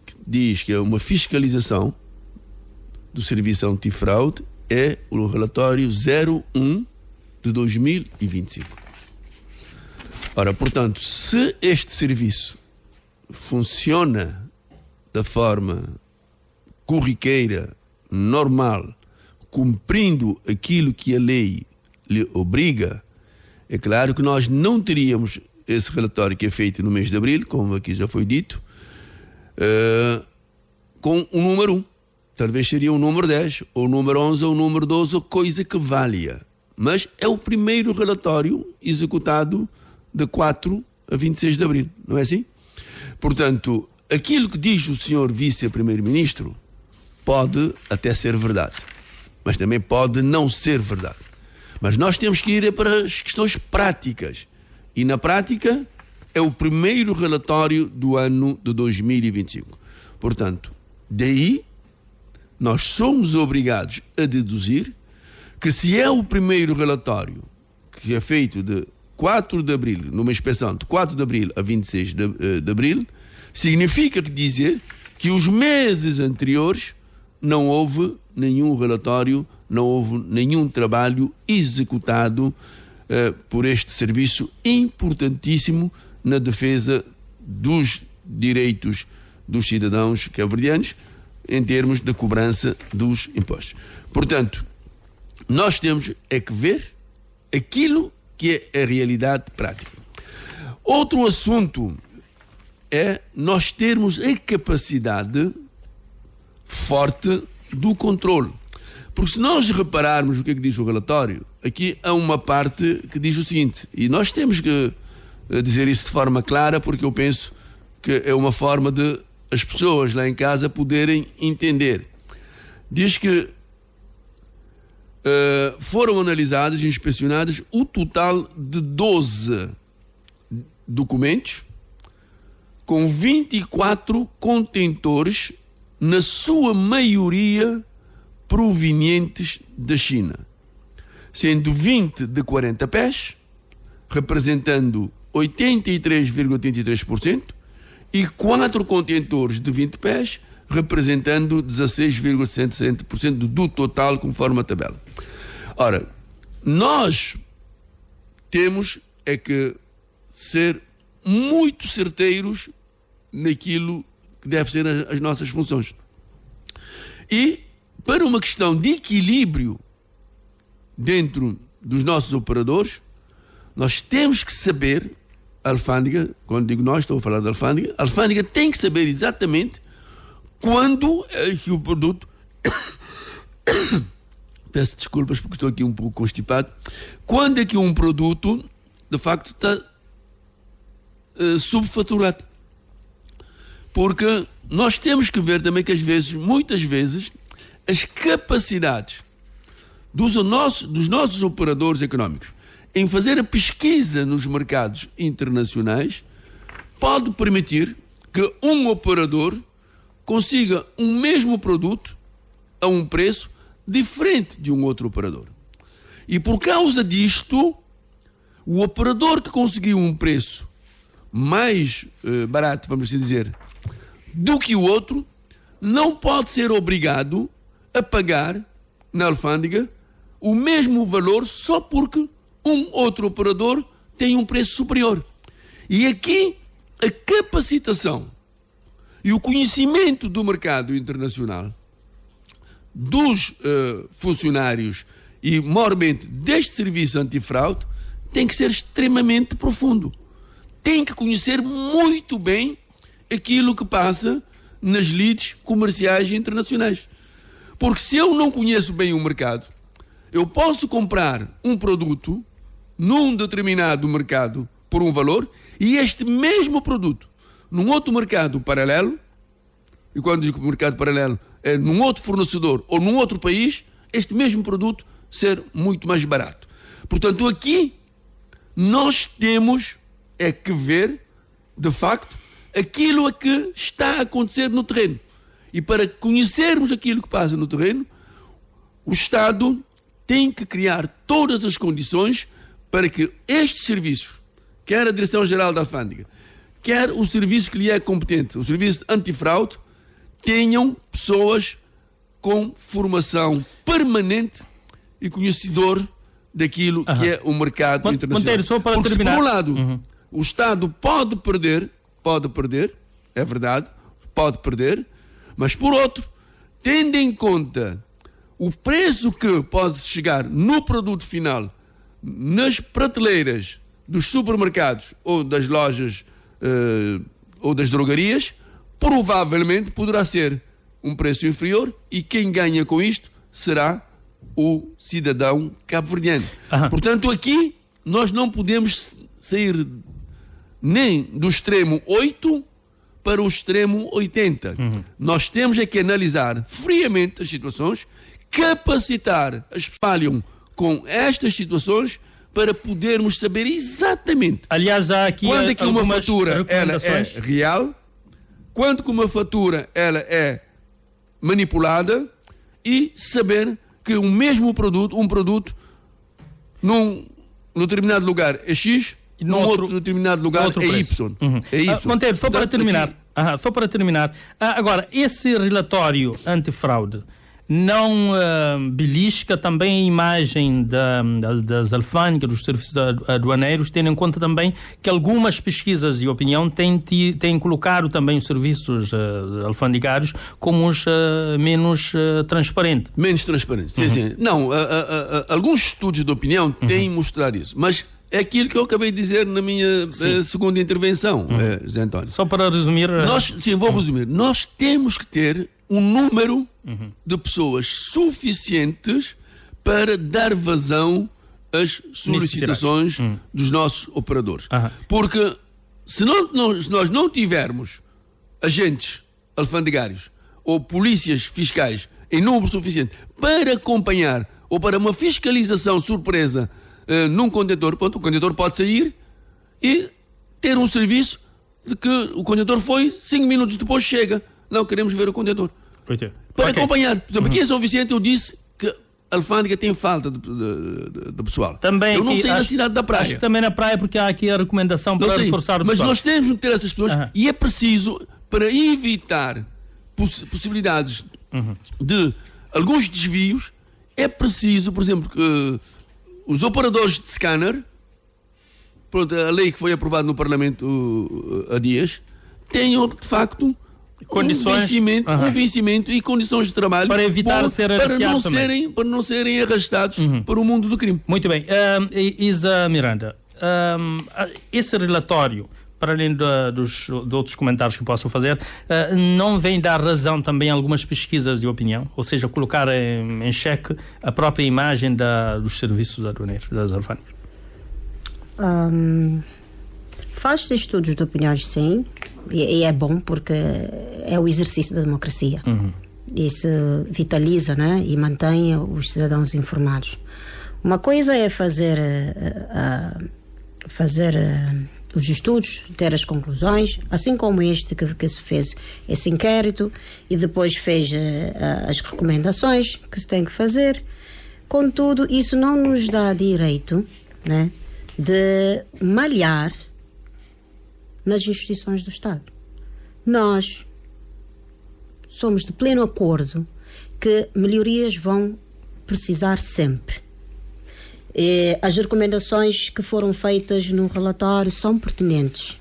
que diz que é uma fiscalização do Serviço Antifraude, é o relatório 01 de 2025. Ora, portanto, se este serviço funciona da forma corriqueira, normal, cumprindo aquilo que a lei lhe obriga, é claro que nós não teríamos esse relatório que é feito no mês de abril, como aqui já foi dito, com o número 1. Talvez seria o número 10, ou o número 11, ou o número 12, ou coisa que valha. Mas é o primeiro relatório executado de 4 a 26 de abril, não é assim? Portanto, aquilo que diz o senhor vice-primeiro-ministro pode até ser verdade, mas também pode não ser verdade. Mas nós temos que ir para as questões práticas. E na prática é o primeiro relatório do ano de 2025. Portanto, daí nós somos obrigados a deduzir que se é o primeiro relatório que é feito de 4 de abril, numa inspeção de 4 de abril a 26 de abril, significa dizer que os meses anteriores não houve nenhum relatório, não houve nenhum trabalho executado por este serviço importantíssimo na defesa dos direitos dos cidadãos cabo-verdianos em termos da cobrança dos impostos. Portanto, nós temos que ver aquilo que é a realidade prática. Outro assunto é nós termos a capacidade forte do controle. Porque se nós repararmos o que é que diz o relatório, aqui há uma parte que diz o seguinte, e nós temos que dizer isso de forma clara, porque eu penso que é uma forma de as pessoas lá em casa poderem entender. Diz que foram analisados e inspecionados o total de 12 documentos com 24 contentores, na sua maioria provenientes da China, sendo 20 de 40 pés, representando 83,83%, e 4 contentores de 20 pés, representando 16,67% do total, conforme a tabela. Ora, nós temos que ser muito certeiros naquilo que deve ser as nossas funções. E, para uma questão de equilíbrio dentro dos nossos operadores, nós temos que saber, a alfândega, quando digo nós, estou a falar da alfândega, a alfândega tem que saber exatamente quando é que o produto... Peço desculpas porque estou aqui um pouco constipado. Quando é que um produto, de facto, está subfaturado? Porque nós temos que ver também que às vezes, muitas vezes, as capacidades dos nossos operadores económicos em fazer a pesquisa nos mercados internacionais pode permitir que um operador consiga um mesmo produto a um preço diferente de um outro operador. E por causa disto, o operador que conseguiu um preço mais barato, vamos assim dizer, do que o outro, não pode ser obrigado a pagar na alfândega o mesmo valor só porque um outro operador tem um preço superior. E aqui a capacitação e o conhecimento do mercado internacional dos funcionários e, maiormente, deste serviço antifraude tem que ser extremamente profundo. Tem que conhecer muito bem aquilo que passa nas lides comerciais internacionais. Porque se eu não conheço bem o mercado, eu posso comprar um produto num determinado mercado por um valor e este mesmo produto num outro mercado paralelo, e quando digo mercado paralelo é num outro fornecedor ou num outro país, este mesmo produto ser muito mais barato. Portanto, aqui nós temos que ver, de facto, aquilo que está a acontecer no terreno. E para conhecermos aquilo que passa no terreno, o Estado tem que criar todas as condições para que estes serviços, quer a Direção-Geral da Alfândega, quer o serviço que lhe é competente, o serviço antifraude, tenham pessoas com formação permanente e conhecedor daquilo que é o mercado internacional. Monteiro, só para porque terminar. Se, por um lado, o Estado pode perder, é verdade, pode perder, mas por outro, tendo em conta o preço que pode chegar no produto final, nas prateleiras dos supermercados ou das lojas ou das drogarias, provavelmente poderá ser um preço inferior e quem ganha com isto será o cidadão cabo-verdiano. Portanto, aqui nós não podemos sair nem do extremo 8 para o extremo 80. Nós temos que analisar friamente as situações, capacitar as que falham com estas situações para podermos saber exatamente, aliás, há aqui quando é que uma fatura ela é real, quando que uma fatura ela é manipulada e saber que o mesmo produto, um produto num determinado lugar é X, num outro determinado lugar é Y. É Y. Monteiro, só para terminar, Só para terminar. Agora, esse relatório antifraude não belisca também a imagem das alfândegas, dos serviços aduaneiros, tendo em conta também que algumas pesquisas de opinião têm colocado também os serviços alfandegários como os menos transparentes. Menos transparentes, sim. Não, alguns estudos de opinião têm mostrado isso, mas é aquilo que eu acabei de dizer na minha segunda intervenção, José António. Só para resumir... Vou resumir. Nós temos que ter um número de pessoas suficientes para dar vazão às solicitações dos nossos operadores. Porque se nós não tivermos agentes alfandegários ou polícias fiscais em número suficiente para acompanhar ou para uma fiscalização surpresa num contentor, o contentor pode sair e ter um serviço de que o contentor foi, 5 minutos depois chega. Não queremos ver o contentor. Para acompanhar. Por exemplo, aqui em São Vicente eu disse que a alfândega tem falta de pessoal. Também eu não sei na cidade da Praia. Acho que também na Praia, porque há aqui a recomendação para reforçar o pessoal. Mas nós temos que ter essas pessoas e é preciso, para evitar possibilidades de alguns desvios, é preciso, por exemplo, que os operadores de scanner, a lei que foi aprovada no Parlamento há dias, tenham, de facto, um vencimento e condições de trabalho para evitar para não serem arrastados para o mundo do crime. Muito bem. Isa Miranda, esse relatório, para além de outros comentários que possam fazer, não vem dar razão também a algumas pesquisas de opinião, ou seja, colocar em xeque a própria imagem dos serviços aduaneiros, das alfândegas? Faz-se estudos de opiniões, sim, e é bom porque é o exercício da democracia. Isso vitaliza, né, e mantém os cidadãos informados. Uma coisa é fazer os estudos, ter as conclusões, assim como este que se fez esse inquérito e depois fez as recomendações que se tem que fazer. Contudo, isso não nos dá direito, né, de malhar nas instituições do Estado. Nós somos de pleno acordo que melhorias vão precisar sempre. As recomendações que foram feitas no relatório são pertinentes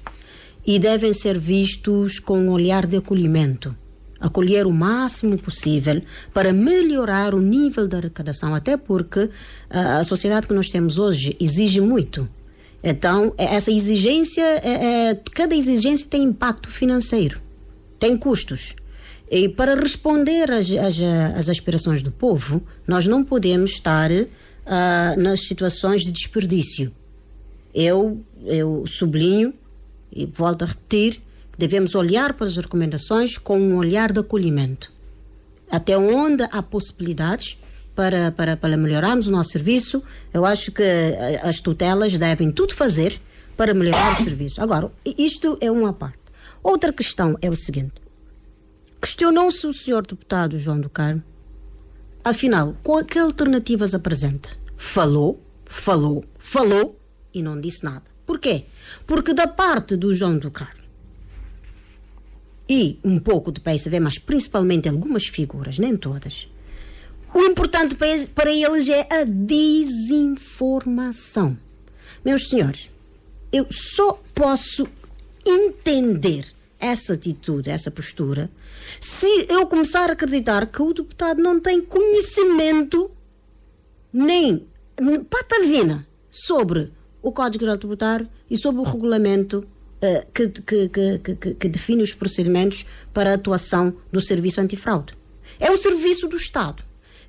e devem ser vistos com um olhar de acolhimento. Acolher o máximo possível para melhorar o nível da arrecadação, até porque a sociedade que nós temos hoje exige muito. Então, essa exigência, cada exigência tem impacto financeiro, tem custos. E para responder às aspirações do povo, nós não podemos estar nas situações de desperdício. Eu sublinho e volto a repetir, devemos olhar para as recomendações com um olhar de acolhimento. Até onde há possibilidades para melhorarmos o nosso serviço, eu acho que as tutelas devem tudo fazer para melhorar o serviço. Agora, isto é uma parte. Outra questão é o seguinte. Questionou-se o senhor deputado João do Carmo, afinal, que alternativas apresenta? Falou e não disse nada. Porquê? Porque da parte do João do Carmo e um pouco do PSV, mas principalmente algumas figuras, nem todas, o importante para eles é a desinformação. Meus senhores, eu só posso entender essa atitude, essa postura, se eu começar a acreditar que o deputado não tem conhecimento nem patavina sobre o Código Geral Tributário e sobre o regulamento que define os procedimentos para a atuação do Serviço Antifraude. É um serviço do Estado,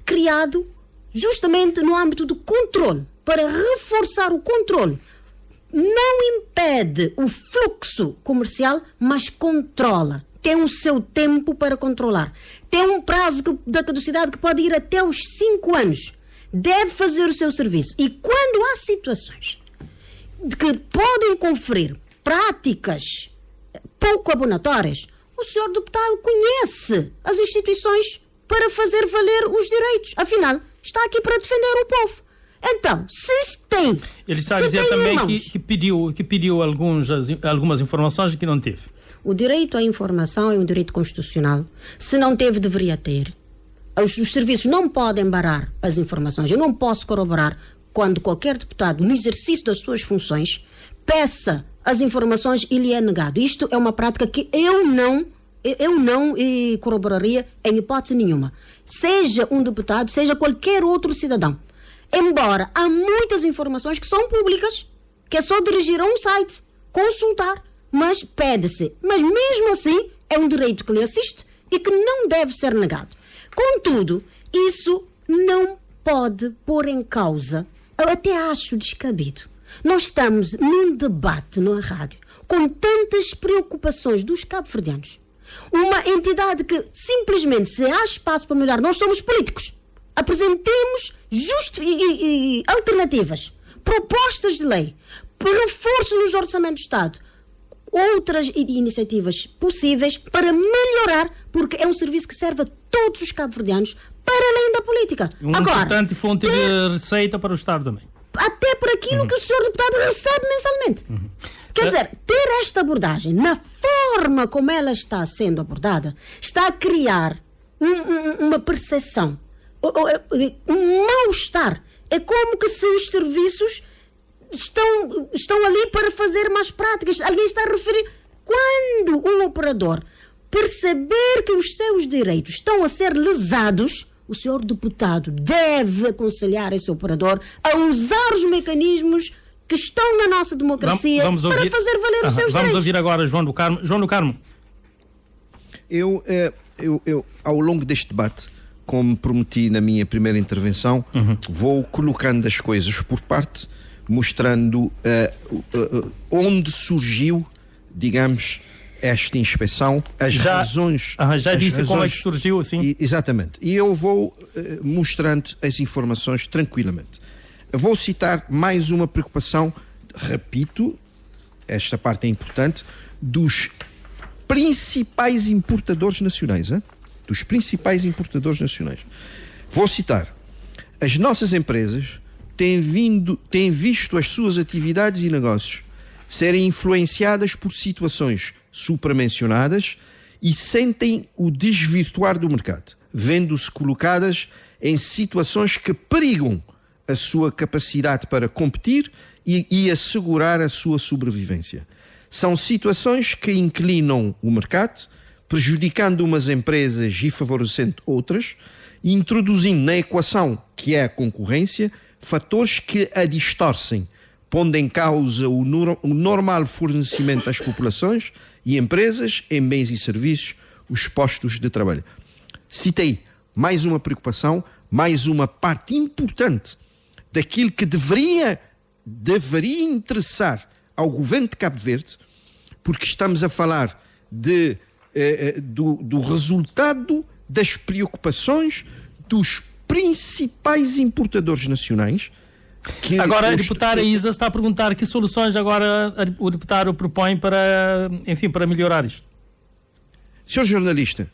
criado justamente no âmbito do controle, para reforçar o controle. Não impede o fluxo comercial, mas controla. Tem o seu tempo para controlar. Tem um prazo da caducidade que pode ir até os 5 anos. Deve fazer o seu serviço. E quando há situações que podem conferir práticas pouco abonatórias, o senhor deputado conhece as instituições para fazer valer os direitos. Afinal, está aqui para defender o povo. Então, se tem... Ele está a dizer também que pediu algumas informações que não teve. O direito à informação é um direito constitucional. Se não teve, deveria ter. Os serviços não podem barrar as informações. Eu não posso corroborar quando qualquer deputado, no exercício das suas funções, peça as informações e lhe é negado. Isto é uma prática que eu não corroboraria em hipótese nenhuma. Seja um deputado, seja qualquer outro cidadão. Embora há muitas informações que são públicas, que é só dirigir a um site, consultar, mas pede-se. Mas mesmo assim, é um direito que lhe assiste e que não deve ser negado. Contudo, isso não pode pôr em causa, eu até acho descabido. Nós estamos num debate na rádio com tantas preocupações dos cabo-verdianos. Uma entidade que simplesmente, se há espaço para melhorar, nós somos políticos. Apresentemos alternativas, propostas de lei, reforço nos orçamentos do Estado, outras iniciativas possíveis para melhorar, porque é um serviço que serve a todos os cabo-verdianos, para além da política. Uma importante fonte de receita para o Estado também. Até por aquilo que o senhor deputado recebe mensalmente. Quer dizer, ter esta abordagem, na forma como ela está sendo abordada, está a criar uma percepção, um mal-estar. É como que se os serviços estão ali para fazer mais práticas. Alguém está a referir. Quando um operador perceber que os seus direitos estão a ser lesados, o senhor deputado deve aconselhar esse operador a usar os mecanismos que estão na nossa democracia para fazer valer os seus direitos. Vamos ouvir agora João do Carmo. João do Carmo. Eu, ao longo deste debate, como prometi na minha primeira intervenção, vou colocando as coisas por parte, mostrando onde surgiu, digamos, esta inspeção, as razões... Já disse como é que surgiu, assim? Exatamente. E eu vou mostrando as informações tranquilamente. Vou citar mais uma preocupação, repito, esta parte é importante, dos principais importadores nacionais. Dos principais importadores nacionais. Vou citar. As nossas empresas têm visto as suas atividades e negócios serem influenciadas por situações supramencionadas e sentem o desvirtuar do mercado, vendo-se colocadas em situações que perigam a sua capacidade para competir e assegurar a sua sobrevivência. São situações que inclinam o mercado, prejudicando umas empresas e favorecendo outras, introduzindo na equação, que é a concorrência, fatores que a distorcem, pondo em causa o normal fornecimento às populações e empresas em bens e serviços, os postos de trabalho. Citei mais uma preocupação, mais uma parte importante daquilo que deveria interessar ao governo de Cabo Verde, porque estamos a falar do resultado das preocupações dos principais importadores nacionais. Agora a deputada Isa está a perguntar que soluções agora o deputado propõe para melhorar isto. Senhor jornalista,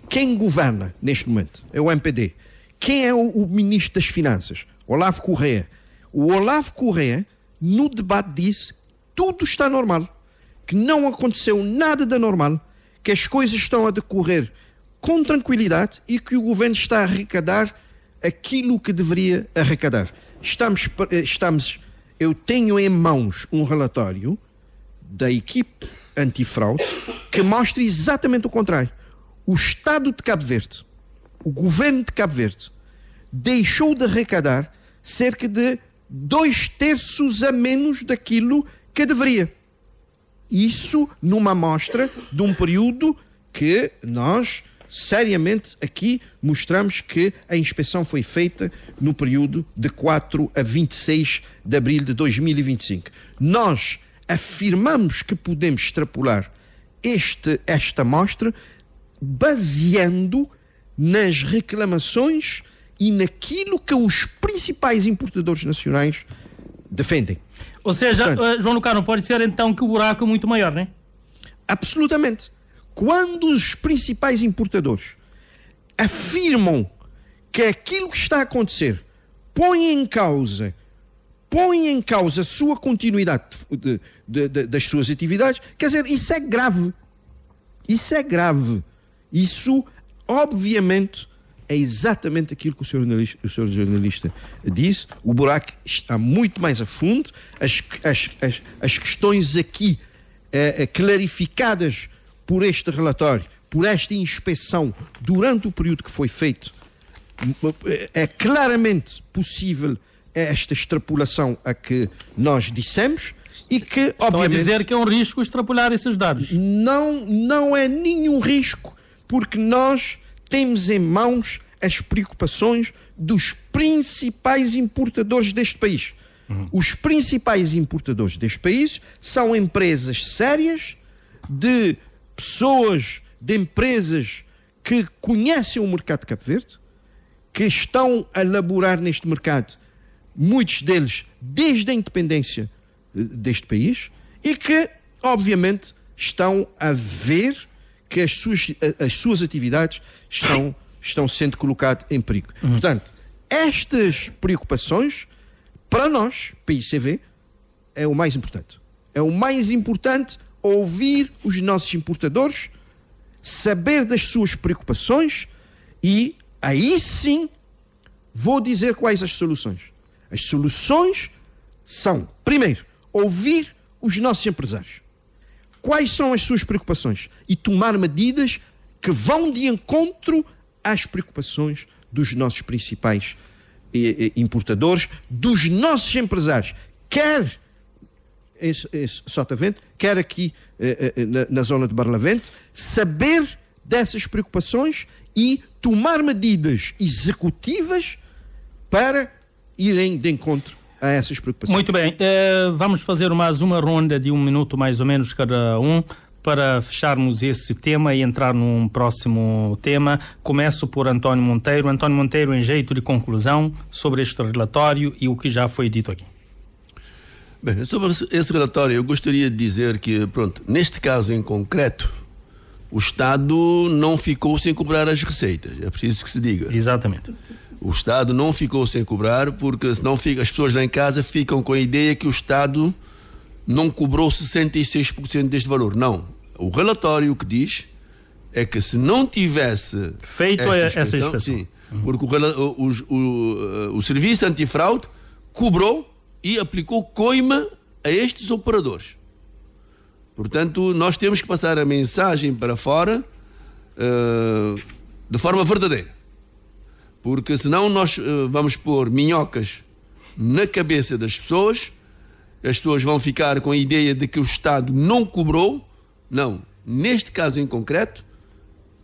quem governa neste momento é o MPD. Quem é o ministro das Finanças? Olavo Correia. O Olavo Correia, no debate, disse que tudo está normal, que não aconteceu nada de anormal, que as coisas estão a decorrer com tranquilidade e que o governo está a arrecadar aquilo que deveria arrecadar. Eu tenho em mãos um relatório da equipe antifraude que mostra exatamente o contrário. O Estado de Cabo Verde, o governo de Cabo Verde, deixou de arrecadar cerca de 2/3 a menos daquilo que deveria. Isso numa amostra de um período que nós seriamente aqui mostramos que a inspeção foi feita no período de 4 a 26 de abril de 2025. Nós afirmamos que podemos extrapolar esta amostra baseando nas reclamações e naquilo que os principais importadores nacionais defendem. Ou seja, portanto, João Lucano, pode ser então que o buraco é muito maior, não é? Absolutamente. Quando os principais importadores afirmam que aquilo que está a acontecer põe em causa a sua continuidade das suas atividades, quer dizer, isso é grave. Isso é grave. Isso, obviamente, é exatamente aquilo que o senhor jornalista disse. O buraco está muito mais a fundo. As questões aqui clarificadas por este relatório, por esta inspeção durante o período que foi feito, é claramente possível esta extrapolação a que nós dissemos e que, obviamente... Estão a dizer que é um risco extrapolar esses dados. Não é nenhum risco, porque nós temos em mãos as preocupações dos principais importadores deste país. Os principais importadores deste país são empresas sérias, de pessoas, de empresas que conhecem o mercado de Cabo Verde, que estão a laborar neste mercado, muitos deles desde a independência deste país, e que, obviamente, estão a ver que as suas atividades estão sendo colocadas em perigo. Portanto, estas preocupações, para nós, PICV, é o mais importante. É o mais importante ouvir os nossos importadores, saber das suas preocupações e, aí sim, vou dizer quais as soluções. As soluções são, primeiro, ouvir os nossos empresários. Quais são as suas preocupações? E tomar medidas que vão de encontro às preocupações dos nossos principais importadores, dos nossos empresários, quer em Sotavento, quer aqui na zona de Barlavento, saber dessas preocupações e tomar medidas executivas para irem de encontro a essas preocupações. Muito bem, vamos fazer mais uma ronda de 1 minuto mais ou menos cada um, para fecharmos esse tema e entrar num próximo tema. Começo por António Monteiro. António Monteiro, em jeito de conclusão sobre este relatório e o que já foi dito aqui. Bem, sobre esse relatório, eu gostaria de dizer que, pronto, neste caso em concreto, o Estado não ficou sem cobrar as receitas. É preciso que se diga. Exatamente. O Estado não ficou sem cobrar, porque senão as pessoas lá em casa ficam com a ideia que o Estado não cobrou 66% deste valor. Não. O relatório o que diz é que se não tivesse feito essa inspeção, sim, porque o Serviço Antifraude cobrou e aplicou coima a estes operadores. Portanto, nós temos que passar a mensagem para fora de forma verdadeira. Porque senão nós vamos pôr minhocas na cabeça das pessoas, as pessoas vão ficar com a ideia de que o Estado não cobrou. Não. Neste caso em concreto,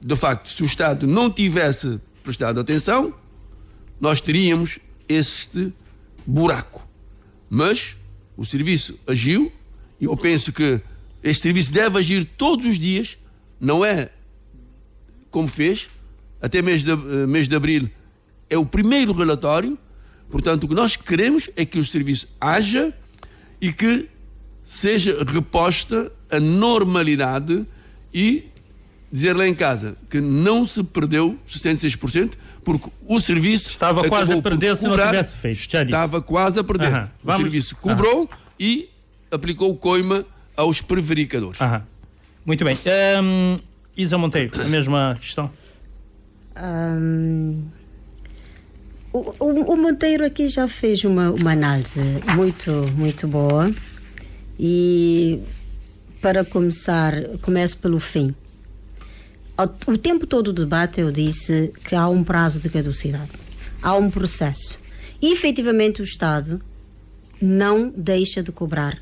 de facto, se o Estado não tivesse prestado atenção, nós teríamos este buraco. Mas o serviço agiu, e eu penso que este serviço deve agir todos os dias, não é como fez, até mês de abril é o primeiro relatório. Portanto, o que nós queremos é que o serviço haja e que seja reposta a normalidade, e dizer lá em casa que não se perdeu 66%, porque o serviço estava quase a perder se não tivesse feito. Já disse. Estava quase a perder. O serviço cobrou e aplicou coima aos prevaricadores. Muito bem. Isa Monteiro, a mesma questão. O Monteiro aqui já fez uma análise muito boa, e para começar, começo pelo fim. O tempo todo do debate eu disse que há um prazo de caducidade, há um processo, e efetivamente o Estado não deixa de cobrar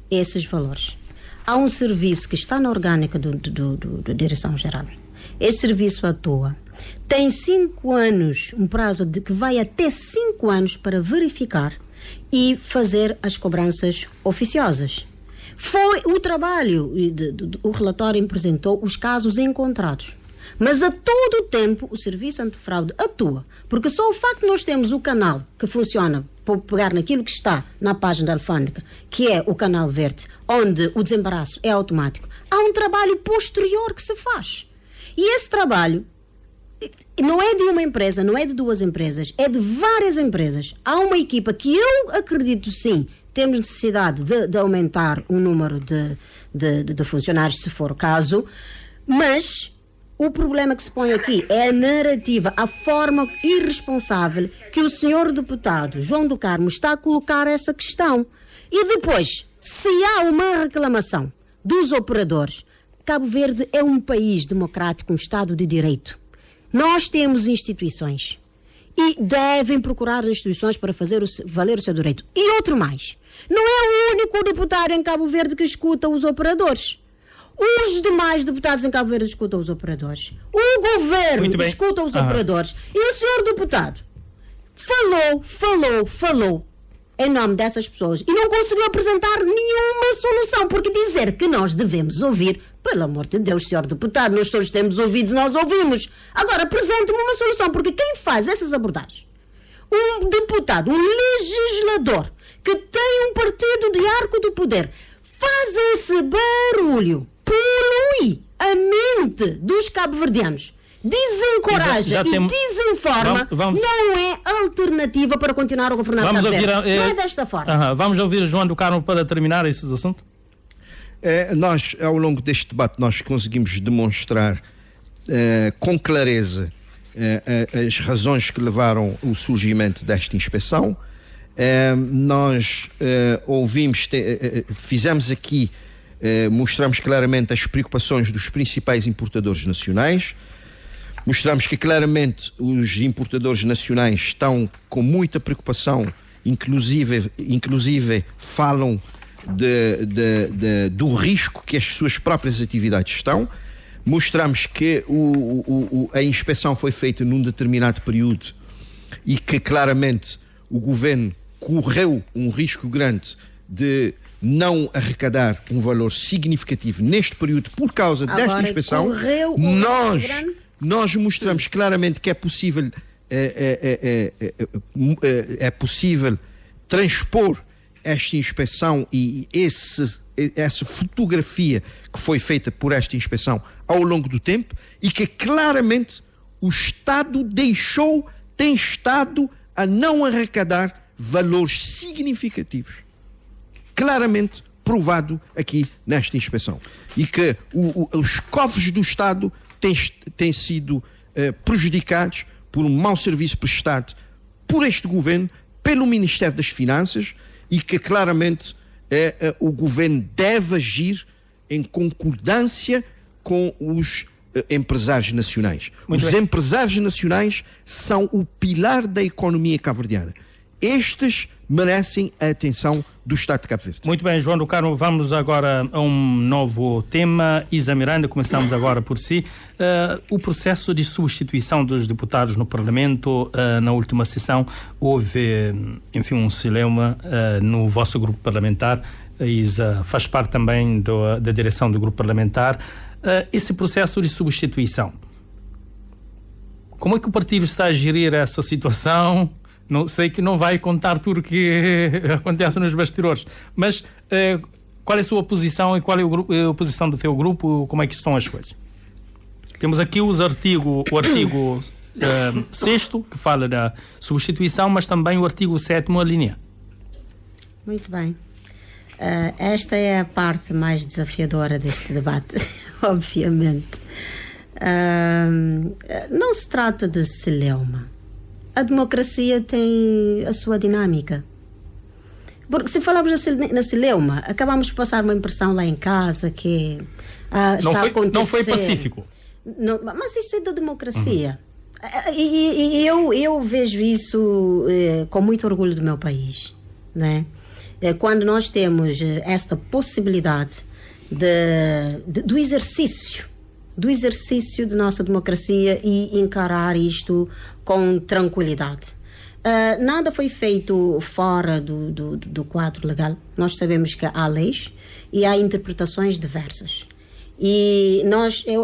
esses valores. Há um serviço que está na orgânica da Direção-Geral. Esse serviço atua. Tem 5 anos, um prazo que vai até 5 anos para verificar e fazer as cobranças oficiosas. Foi o trabalho, o relatório apresentou os casos encontrados. Mas a todo o tempo o Serviço Antifraude atua, porque só o facto de nós termos o canal que funciona, por pegar naquilo que está na página da alfândega, que é o canal verde, onde o desembaraço é automático, há um trabalho posterior que se faz. E esse trabalho não é de uma empresa, não é de 2 empresas, é de várias empresas. Há uma equipa que eu acredito, sim, temos necessidade de aumentar o número de funcionários, se for o caso, Mas o problema que se põe aqui é a narrativa, a forma irresponsável que o senhor deputado João do Carmo está a colocar essa questão. E depois, se há uma reclamação dos operadores, Cabo Verde é um país democrático, um Estado de Direito. Nós temos instituições e devem procurar as instituições para fazer valer o seu direito. E outro mais, não é o único deputado em Cabo Verde que escuta os operadores. Os demais deputados em Cabo Verde escutam os operadores. O governo escuta os operadores. E o senhor deputado falou em nome dessas pessoas e não conseguiu apresentar nenhuma solução, porque dizer que nós devemos ouvir, pelo amor de Deus, senhor deputado, nós todos temos ouvidos, nós ouvimos. Agora, apresente-me uma solução, porque quem faz essas abordagens, um deputado, um legislador, que tem um partido de arco do poder, faz esse barulho, polui a mente dos cabo-verdianos, desencoraja e desinforma, não é alternativa para continuar a governar Cabo Verde. Não é desta forma. Vamos ouvir João do Carmo para terminar esses assuntos? Nós, ao longo deste debate, nós conseguimos demonstrar com clareza as razões que levaram o surgimento desta inspeção. Nós ouvimos, fizemos aqui, mostramos claramente as preocupações dos principais importadores nacionais. Mostramos que claramente os importadores nacionais estão com muita preocupação, inclusive falam do risco que as suas próprias atividades estão. Mostramos que a inspeção foi feita num determinado período e que claramente o governo correu um risco grande de não arrecadar um valor significativo neste período por causa desta inspeção. Nós mostramos claramente que é possível transpor esta inspeção e essa fotografia que foi feita por esta inspeção ao longo do tempo, e que claramente o Estado tem estado a não arrecadar valores significativos. Claramente provado aqui nesta inspeção. E que os cofres do Estado têm sido prejudicados por um mau serviço prestado por este governo, pelo Ministério das Finanças, e que claramente o governo deve agir em concordância com os empresários nacionais. Os empresários nacionais são o pilar da economia cabo-verdiana. Estes merecem a atenção do Estado de Cabo Verde. Muito bem, João do Carmo, vamos agora a um novo tema. Isa Miranda, começamos agora por si. O processo de substituição dos deputados no Parlamento, na última sessão, houve, enfim, um celeuma no vosso grupo parlamentar. A Isa faz parte também da direção do grupo parlamentar. Esse processo de substituição, como é que o partido está a gerir essa situação? Não sei que não vai contar tudo o que acontece nos bastidores, mas qual é a sua posição e qual é a posição do teu grupo? Como é que estão as coisas? Temos aqui o artigo 6º, que fala da substituição, mas também o artigo 7º, a linha. Muito bem. Esta é a parte mais desafiadora deste debate, obviamente. Não se trata de celeuma. A democracia tem a sua dinâmica. Porque se falamos na celeuma, acabamos de passar uma impressão lá em casa que está a acontecer. Não foi pacífico. Não, mas isso é da democracia. E eu vejo isso com muito orgulho do meu país, né? Quando nós temos esta possibilidade do exercício de nossa democracia e encarar isto com tranquilidade. Nada foi feito fora do quadro legal. Nós sabemos que há leis e há interpretações diversas. E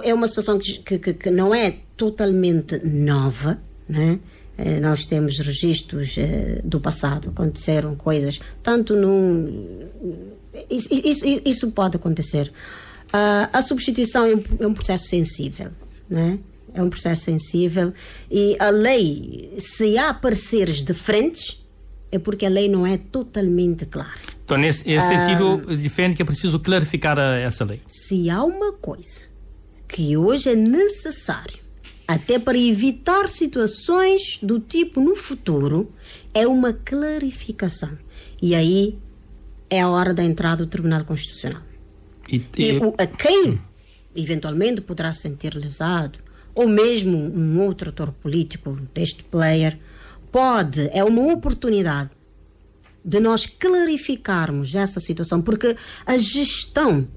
é uma situação que não é totalmente nova, né? Nós temos registros do passado, aconteceram coisas, tanto isso pode acontecer. A substituição é um processo sensível, né? É um processo sensível, e a lei, se há pareceres diferentes, é porque a lei não é totalmente clara. Então, nesse sentido, defende que é preciso clarificar essa lei. Se há uma coisa que hoje é necessário, até para evitar situações do tipo no futuro, é uma clarificação. E aí é a hora da entrada do Tribunal Constitucional. A quem eventualmente poderá sentir lesado, ou mesmo um outro ator político deste player, é uma oportunidade de nós clarificarmos essa situação, porque a gestão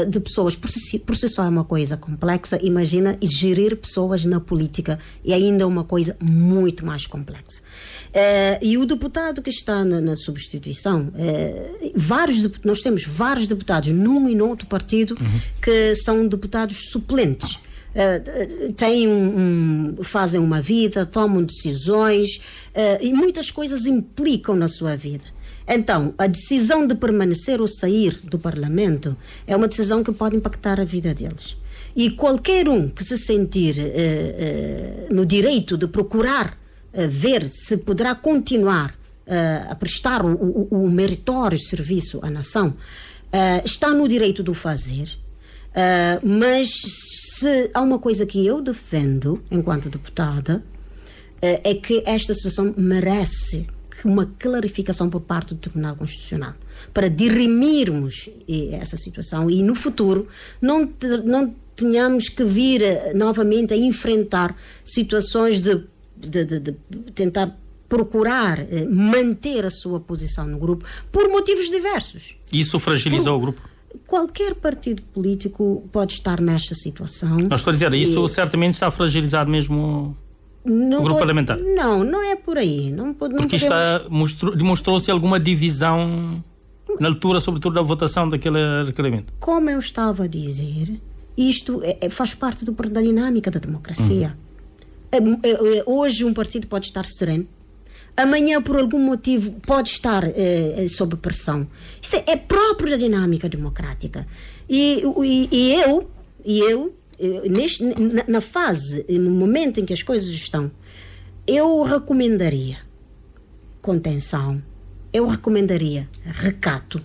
de pessoas por si só é uma coisa complexa. Imagina gerir pessoas na política, é ainda uma coisa muito mais complexa. E o deputado que está na substituição, nós temos vários deputados num e no outro partido que são deputados suplentes. Fazem uma vida, tomam decisões e muitas coisas implicam na sua vida. Então, a decisão de permanecer ou sair do Parlamento é uma decisão que pode impactar a vida deles. E qualquer um que se sentir no direito de procurar ver se poderá continuar a prestar o meritório serviço à nação, está no direito de o fazer, mas se há uma coisa que eu defendo enquanto deputada, é que esta situação merece uma clarificação por parte do Tribunal Constitucional, para dirimirmos essa situação e no futuro não tenhamos que vir novamente a enfrentar situações de tentar procurar manter a sua posição no grupo por motivos diversos. Isso fragiliza o grupo? Qualquer partido político pode estar nesta situação. Não estou a dizer, isso certamente está fragilizado mesmo o grupo parlamentar. Não é por aí. Porque demonstrou-se alguma divisão na altura, sobretudo, da votação daquele requerimento. Como eu estava a dizer, isto faz parte da dinâmica da democracia. Hoje um partido pode estar sereno, amanhã por algum motivo pode estar sob pressão. Isso é próprio da dinâmica democrática. E eu na fase, no momento em que as coisas estão, eu recomendaria contenção, eu recomendaria recato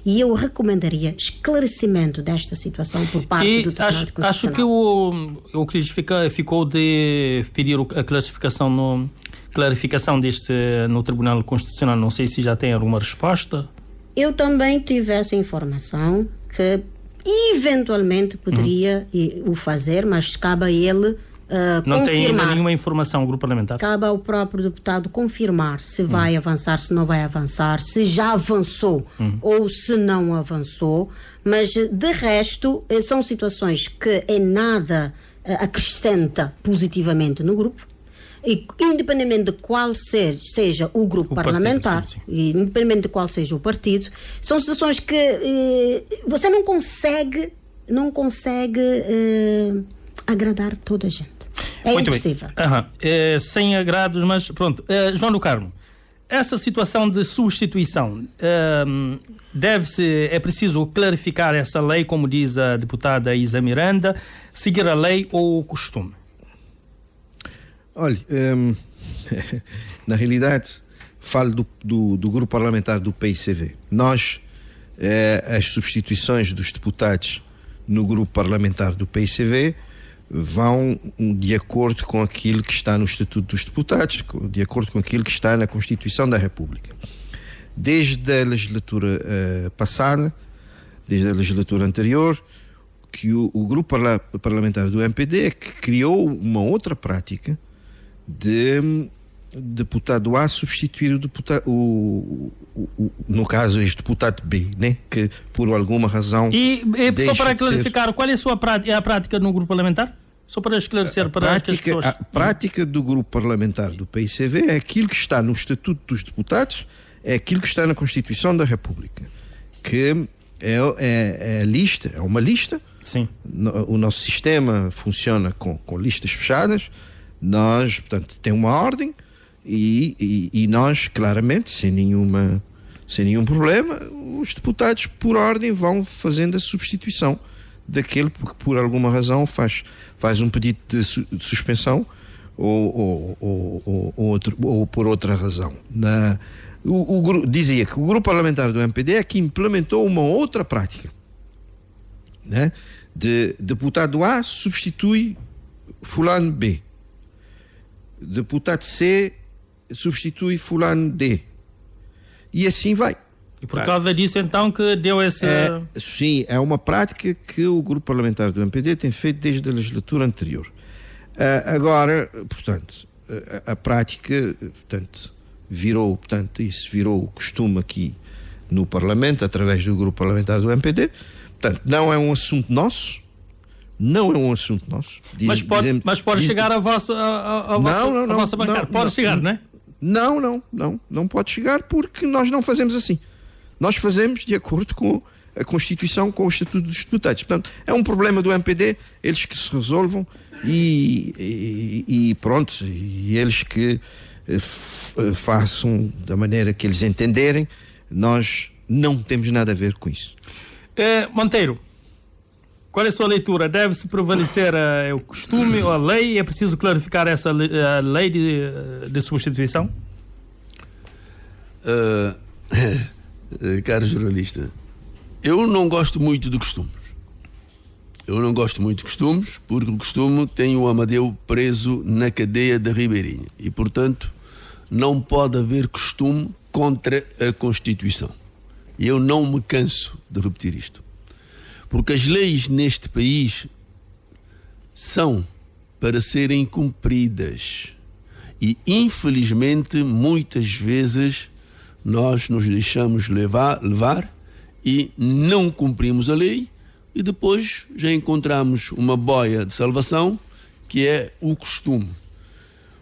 e eu recomendaria esclarecimento desta situação por parte do Tribunal Constitucional. Acho que o Cris ficou de pedir a clarificação deste no Tribunal Constitucional. Não sei se já tem alguma resposta. Eu também tive essa informação que eventualmente poderia o fazer, mas cabe a ele não confirmar. Tem ainda nenhuma informação o grupo parlamentar? Cabe ao próprio deputado confirmar se vai avançar, se não vai avançar, se já avançou ou se não avançou, mas de resto são situações que em nada acrescenta positivamente no grupo. E, independente de qual seja o grupo parlamentar, partido, sim. E independente de qual seja o partido, são situações que você não consegue agradar toda a gente. É muito impossível. Sem agrados, mas pronto. João do Carmo, essa situação de substituição, é preciso clarificar essa lei, como diz a deputada Isa Miranda, seguir a lei ou o costume? Olha, na realidade, falo do grupo parlamentar do PICV. Nós, as substituições dos deputados no grupo parlamentar do PICV vão de acordo com aquilo que está no Estatuto dos Deputados, de acordo com aquilo que está na Constituição da República. Desde a legislatura passada, desde a legislatura anterior, que o grupo parlamentar do MPD que criou uma outra prática de deputado A substituir o deputado, no caso este deputado B, né? Que por alguma razão só para clarificar, qual é a prática no grupo parlamentar? Só para esclarecer para as pessoas. A prática do grupo parlamentar do PICV é aquilo que está no Estatuto dos Deputados, é aquilo que está na Constituição da República, que é uma lista. Sim. O nosso sistema funciona com listas fechadas. Nós, portanto, tem uma ordem e nós, claramente, sem nenhum problema, os deputados, por ordem, vão fazendo a substituição daquele que, por alguma razão, faz um pedido de suspensão ou por outra razão. Dizia que o grupo parlamentar do MPD é que implementou uma outra prática, né? de deputado A substitui fulano B, deputado C substitui fulano D, e assim vai. E por causa disso, então, que deu esse... Sim, é uma prática que o grupo parlamentar do MPD tem feito desde a legislatura anterior. Agora, portanto, a prática, portanto, virou costume aqui no Parlamento, através do grupo parlamentar do MPD. Portanto, não é um assunto nosso. Mas pode chegar a vossa bancada. Pode chegar, não é? Não pode chegar, porque nós não fazemos assim. Nós fazemos de acordo com a Constituição, com o Estatuto dos Deputados. Portanto, é um problema do MPD, eles que se resolvam e pronto, e eles que façam da maneira que eles entenderem. Nós não temos nada a ver com isso. Monteiro, qual é a sua leitura? Deve-se prevalecer o costume ou a lei? É preciso clarificar essa lei de substituição? Caro jornalista, eu não gosto muito de costumes. Porque o costume tem o Amadeu preso na cadeia da Ribeirinha e, portanto, não pode haver costume contra a Constituição. E eu não me canso de repetir isto. Porque as leis neste país são para serem cumpridas. E, infelizmente, muitas vezes nós nos deixamos levar e não cumprimos a lei, e depois já encontramos uma boia de salvação, que é o costume.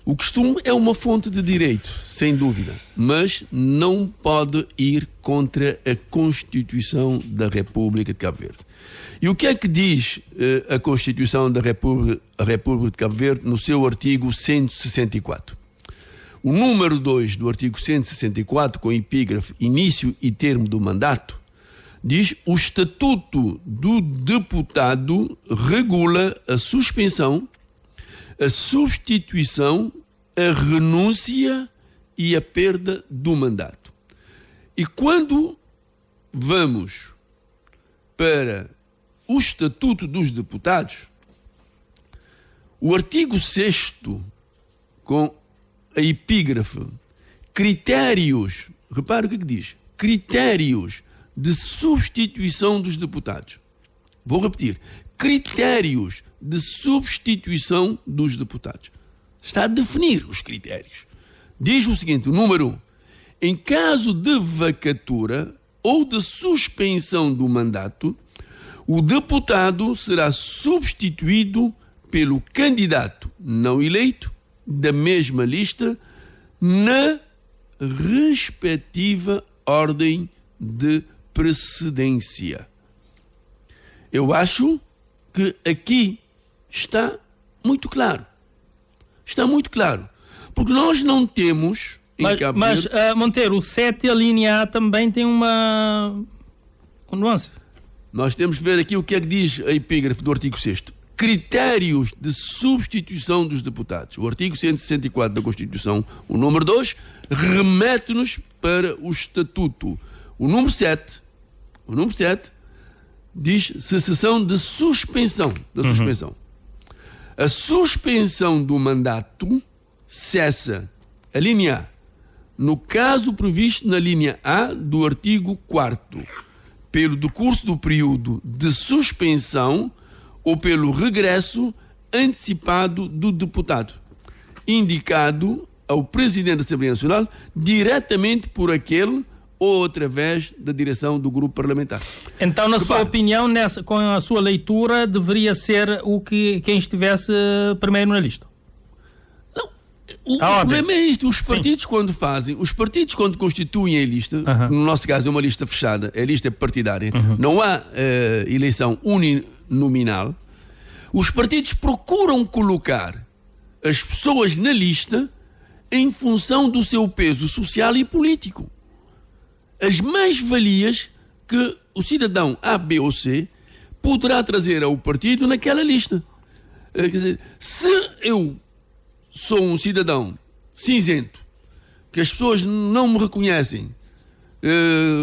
O costume é uma fonte de direito, sem dúvida, mas não pode ir contra a Constituição da República de Cabo Verde. E o que é que diz a Constituição da República de Cabo Verde no seu artigo 164? O número 2 do artigo 164, com o epígrafe início e termo do mandato, diz: o Estatuto do Deputado regula a suspensão, a substituição, a renúncia e a perda do mandato. E quando vamos para o Estatuto dos Deputados, o artigo 6º, com a epígrafe critérios, repare o que diz: critérios de substituição dos deputados. Vou repetir: critérios de substituição dos deputados. Está a definir os critérios. Diz o seguinte, o número 1: em caso de vacatura ou de suspensão do mandato, o deputado será substituído pelo candidato não eleito da mesma lista na respectiva ordem de precedência. Eu acho que aqui está muito claro. Está muito claro. Porque nós não temos... Mas Monteiro, o 7, a linha A, também tem uma nuance. Nós temos que ver aqui o que é que diz a epígrafe do artigo 6º. Critérios de substituição dos deputados. O artigo 164 da Constituição, o número 2, remete-nos para o Estatuto. O número 7 diz cessação de suspensão. Suspensão. A suspensão do mandato cessa, a linha A, no caso previsto na linha A do artigo 4º, pelo decurso do período de suspensão ou pelo regresso antecipado do deputado, indicado ao Presidente da Assembleia Nacional diretamente por aquele ou através da direção do grupo parlamentar. Então, na sua opinião, com a sua leitura, deveria ser quem estivesse primeiro na lista? Não. O problema é isto. Os partidos, quando constituem a lista, no nosso caso é uma lista fechada, a lista é partidária, não há eleição uninominal, os partidos procuram colocar as pessoas na lista em função do seu peso social e político. As mais-valias que o cidadão A, B ou C poderá trazer ao partido naquela lista. Quer dizer, se eu sou um cidadão cinzento, que as pessoas não me reconhecem,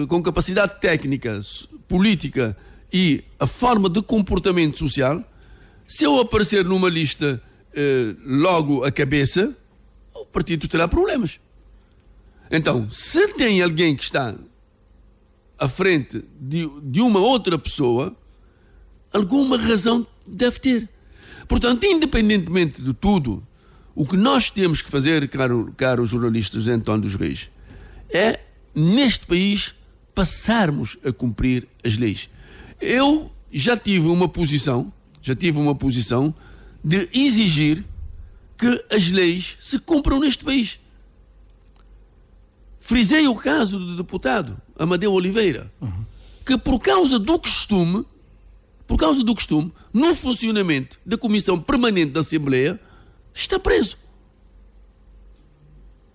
com capacidade técnica, política e a forma de comportamento social, se eu aparecer numa lista logo a cabeça, o partido terá problemas. Então, se tem alguém que está à frente de uma outra pessoa, alguma razão deve ter. Portanto, independentemente de tudo, o que nós temos que fazer, caro jornalista José António dos Reis, é, neste país, passarmos a cumprir as leis. Eu já tive uma posição de exigir que as leis se cumpram neste país. Frisei o caso do deputado Amadeu Oliveira, que por causa do costume, no funcionamento da Comissão Permanente da Assembleia, está preso.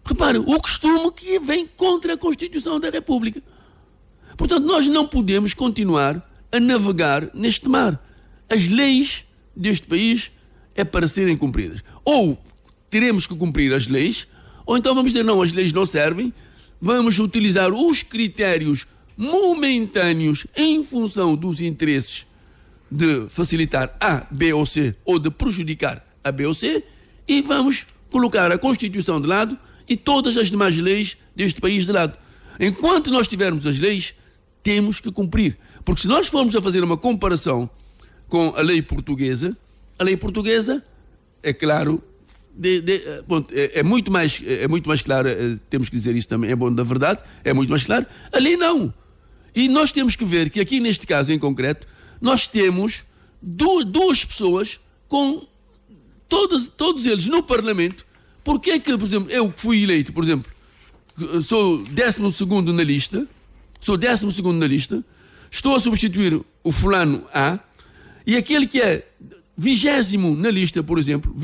Repare, o costume que vem contra a Constituição da República. Portanto, nós não podemos continuar a navegar neste mar. As leis deste país é para serem cumpridas. Ou teremos que cumprir as leis, ou então vamos dizer, não, as leis não servem, vamos utilizar os critérios momentâneos em função dos interesses de facilitar A, B ou C, ou de prejudicar A, B ou C, e vamos colocar a Constituição de lado e todas as demais leis deste país de lado. Enquanto nós tivermos as leis, temos que cumprir. Porque se nós formos a fazer uma comparação com a lei portuguesa, é claro, é muito mais clara, temos que dizer isso também, é bom da verdade, é muito mais claro. A lei não. E nós temos que ver que aqui neste caso em concreto, nós temos duas pessoas com todos eles no Parlamento. Porque é que, por exemplo, eu que fui eleito, por exemplo, sou 12º na lista, estou a substituir o fulano A, e aquele que é 20º na lista, por exemplo,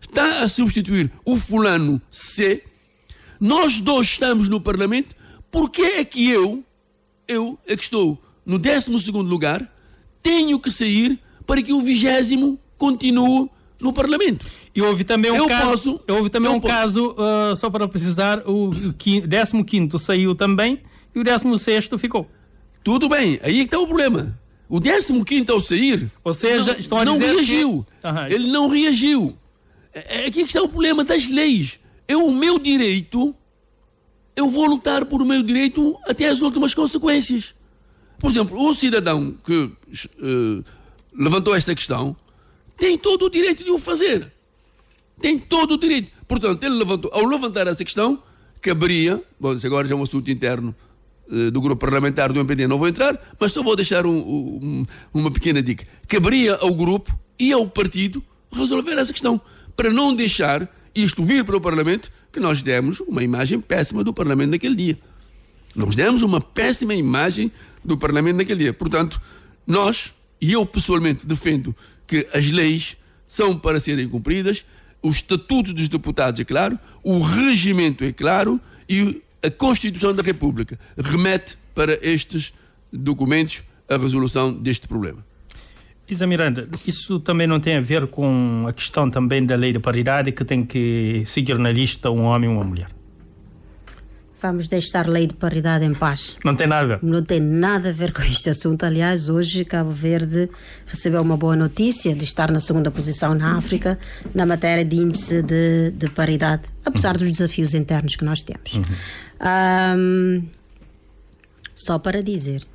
está a substituir o fulano C. Nós dois estamos no Parlamento. Porque é que eu é que estou no 12º lugar, tenho que sair para que o 20º continue no Parlamento? E houve também um caso, só para precisar, o 15º saiu também e o 16º ficou. Tudo bem, aí é que está o problema. O 15º ao sair, ou seja, estão a dizer reagiu. Ele não reagiu. É aqui que está o problema das leis. O meu direito, eu vou lutar por o meu direito até as últimas consequências. Por exemplo, o cidadão que levantou esta questão tem todo o direito de o fazer. Tem todo o direito. Portanto, ao levantar essa questão, caberia, bom, agora já é um assunto interno do grupo parlamentar do MPD, não vou entrar, mas só vou deixar uma pequena dica. Caberia ao grupo e ao partido resolver essa questão, para não deixar isto vir para o Parlamento, que nós demos uma imagem péssima do Parlamento naquele dia. Nós demos uma péssima imagem do Parlamento naquele dia. Portanto, e eu pessoalmente defendo que as leis são para serem cumpridas, o Estatuto dos Deputados é claro, o regimento é claro e a Constituição da República remete para estes documentos a resolução deste problema. Isa Miranda, isso também não tem a ver com a questão também da lei de paridade, que tem que seguir na lista um homem e uma mulher? Vamos deixar a lei de paridade em paz. Não tem nada a ver? Não tem nada a ver com este assunto. Aliás, hoje Cabo Verde recebeu uma boa notícia de estar na 2ª posição na África na matéria de índice de paridade, apesar dos desafios internos que nós temos. Só para dizer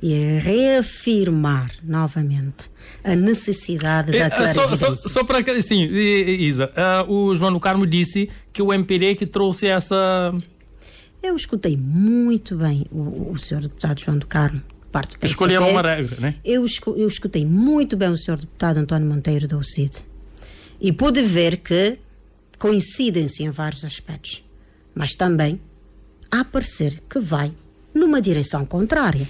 e reafirmar novamente a necessidade da clarividência. Só para... Sim, Isa, o João do Carmo disse que o MPD que trouxe essa... Eu escutei muito bem o senhor deputado João do Carmo, parte do PSF. Escolheram uma regra, né? Eu escutei muito bem o senhor deputado António Monteiro da UCID e pude ver que coincidem-se em vários aspectos, mas também a parecer que vai numa direção contrária.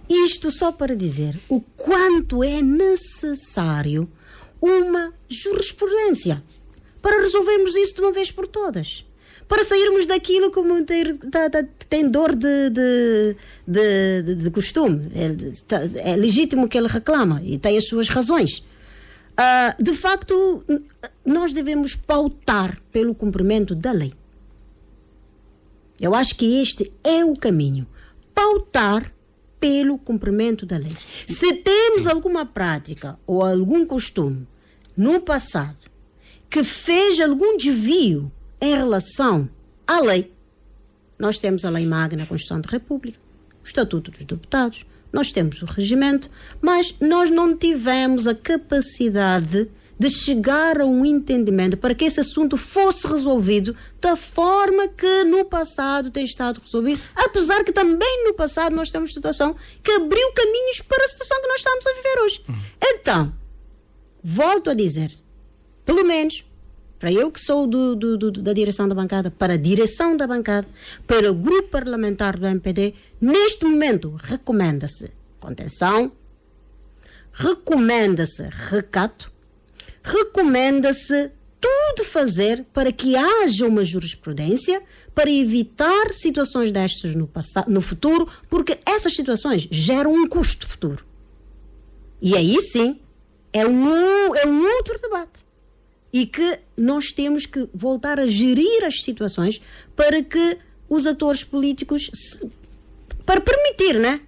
Isto só para dizer o quanto é necessário uma jurisprudência para resolvermos isso de uma vez por todas. Para sairmos daquilo que o Monteiro tem dor de costume. É legítimo que ele reclama e tem as suas razões. De facto, nós devemos pautar pelo cumprimento da lei. Eu acho que este é o caminho. Pautar pelo cumprimento da lei. Se temos alguma prática ou algum costume no passado que fez algum desvio em relação à lei, nós temos a Lei Magna, a Constituição da República, o Estatuto dos Deputados, nós temos o regimento, mas nós não tivemos a capacidade de chegar a um entendimento para que esse assunto fosse resolvido da forma que no passado tem estado resolvido, apesar que também no passado nós temos situação que abriu caminhos para a situação que nós estamos a viver hoje. Então, volto a dizer, pelo menos para eu que sou da direção da bancada, para a direção da bancada, para o grupo parlamentar do MPD, neste momento recomenda-se contenção, recomenda-se recato, recomenda-se tudo fazer para que haja uma jurisprudência para evitar situações destas no futuro, porque essas situações geram um custo futuro. E aí sim, é um outro debate. E que nós temos que voltar a gerir as situações para que os atores políticos, para permitir, né,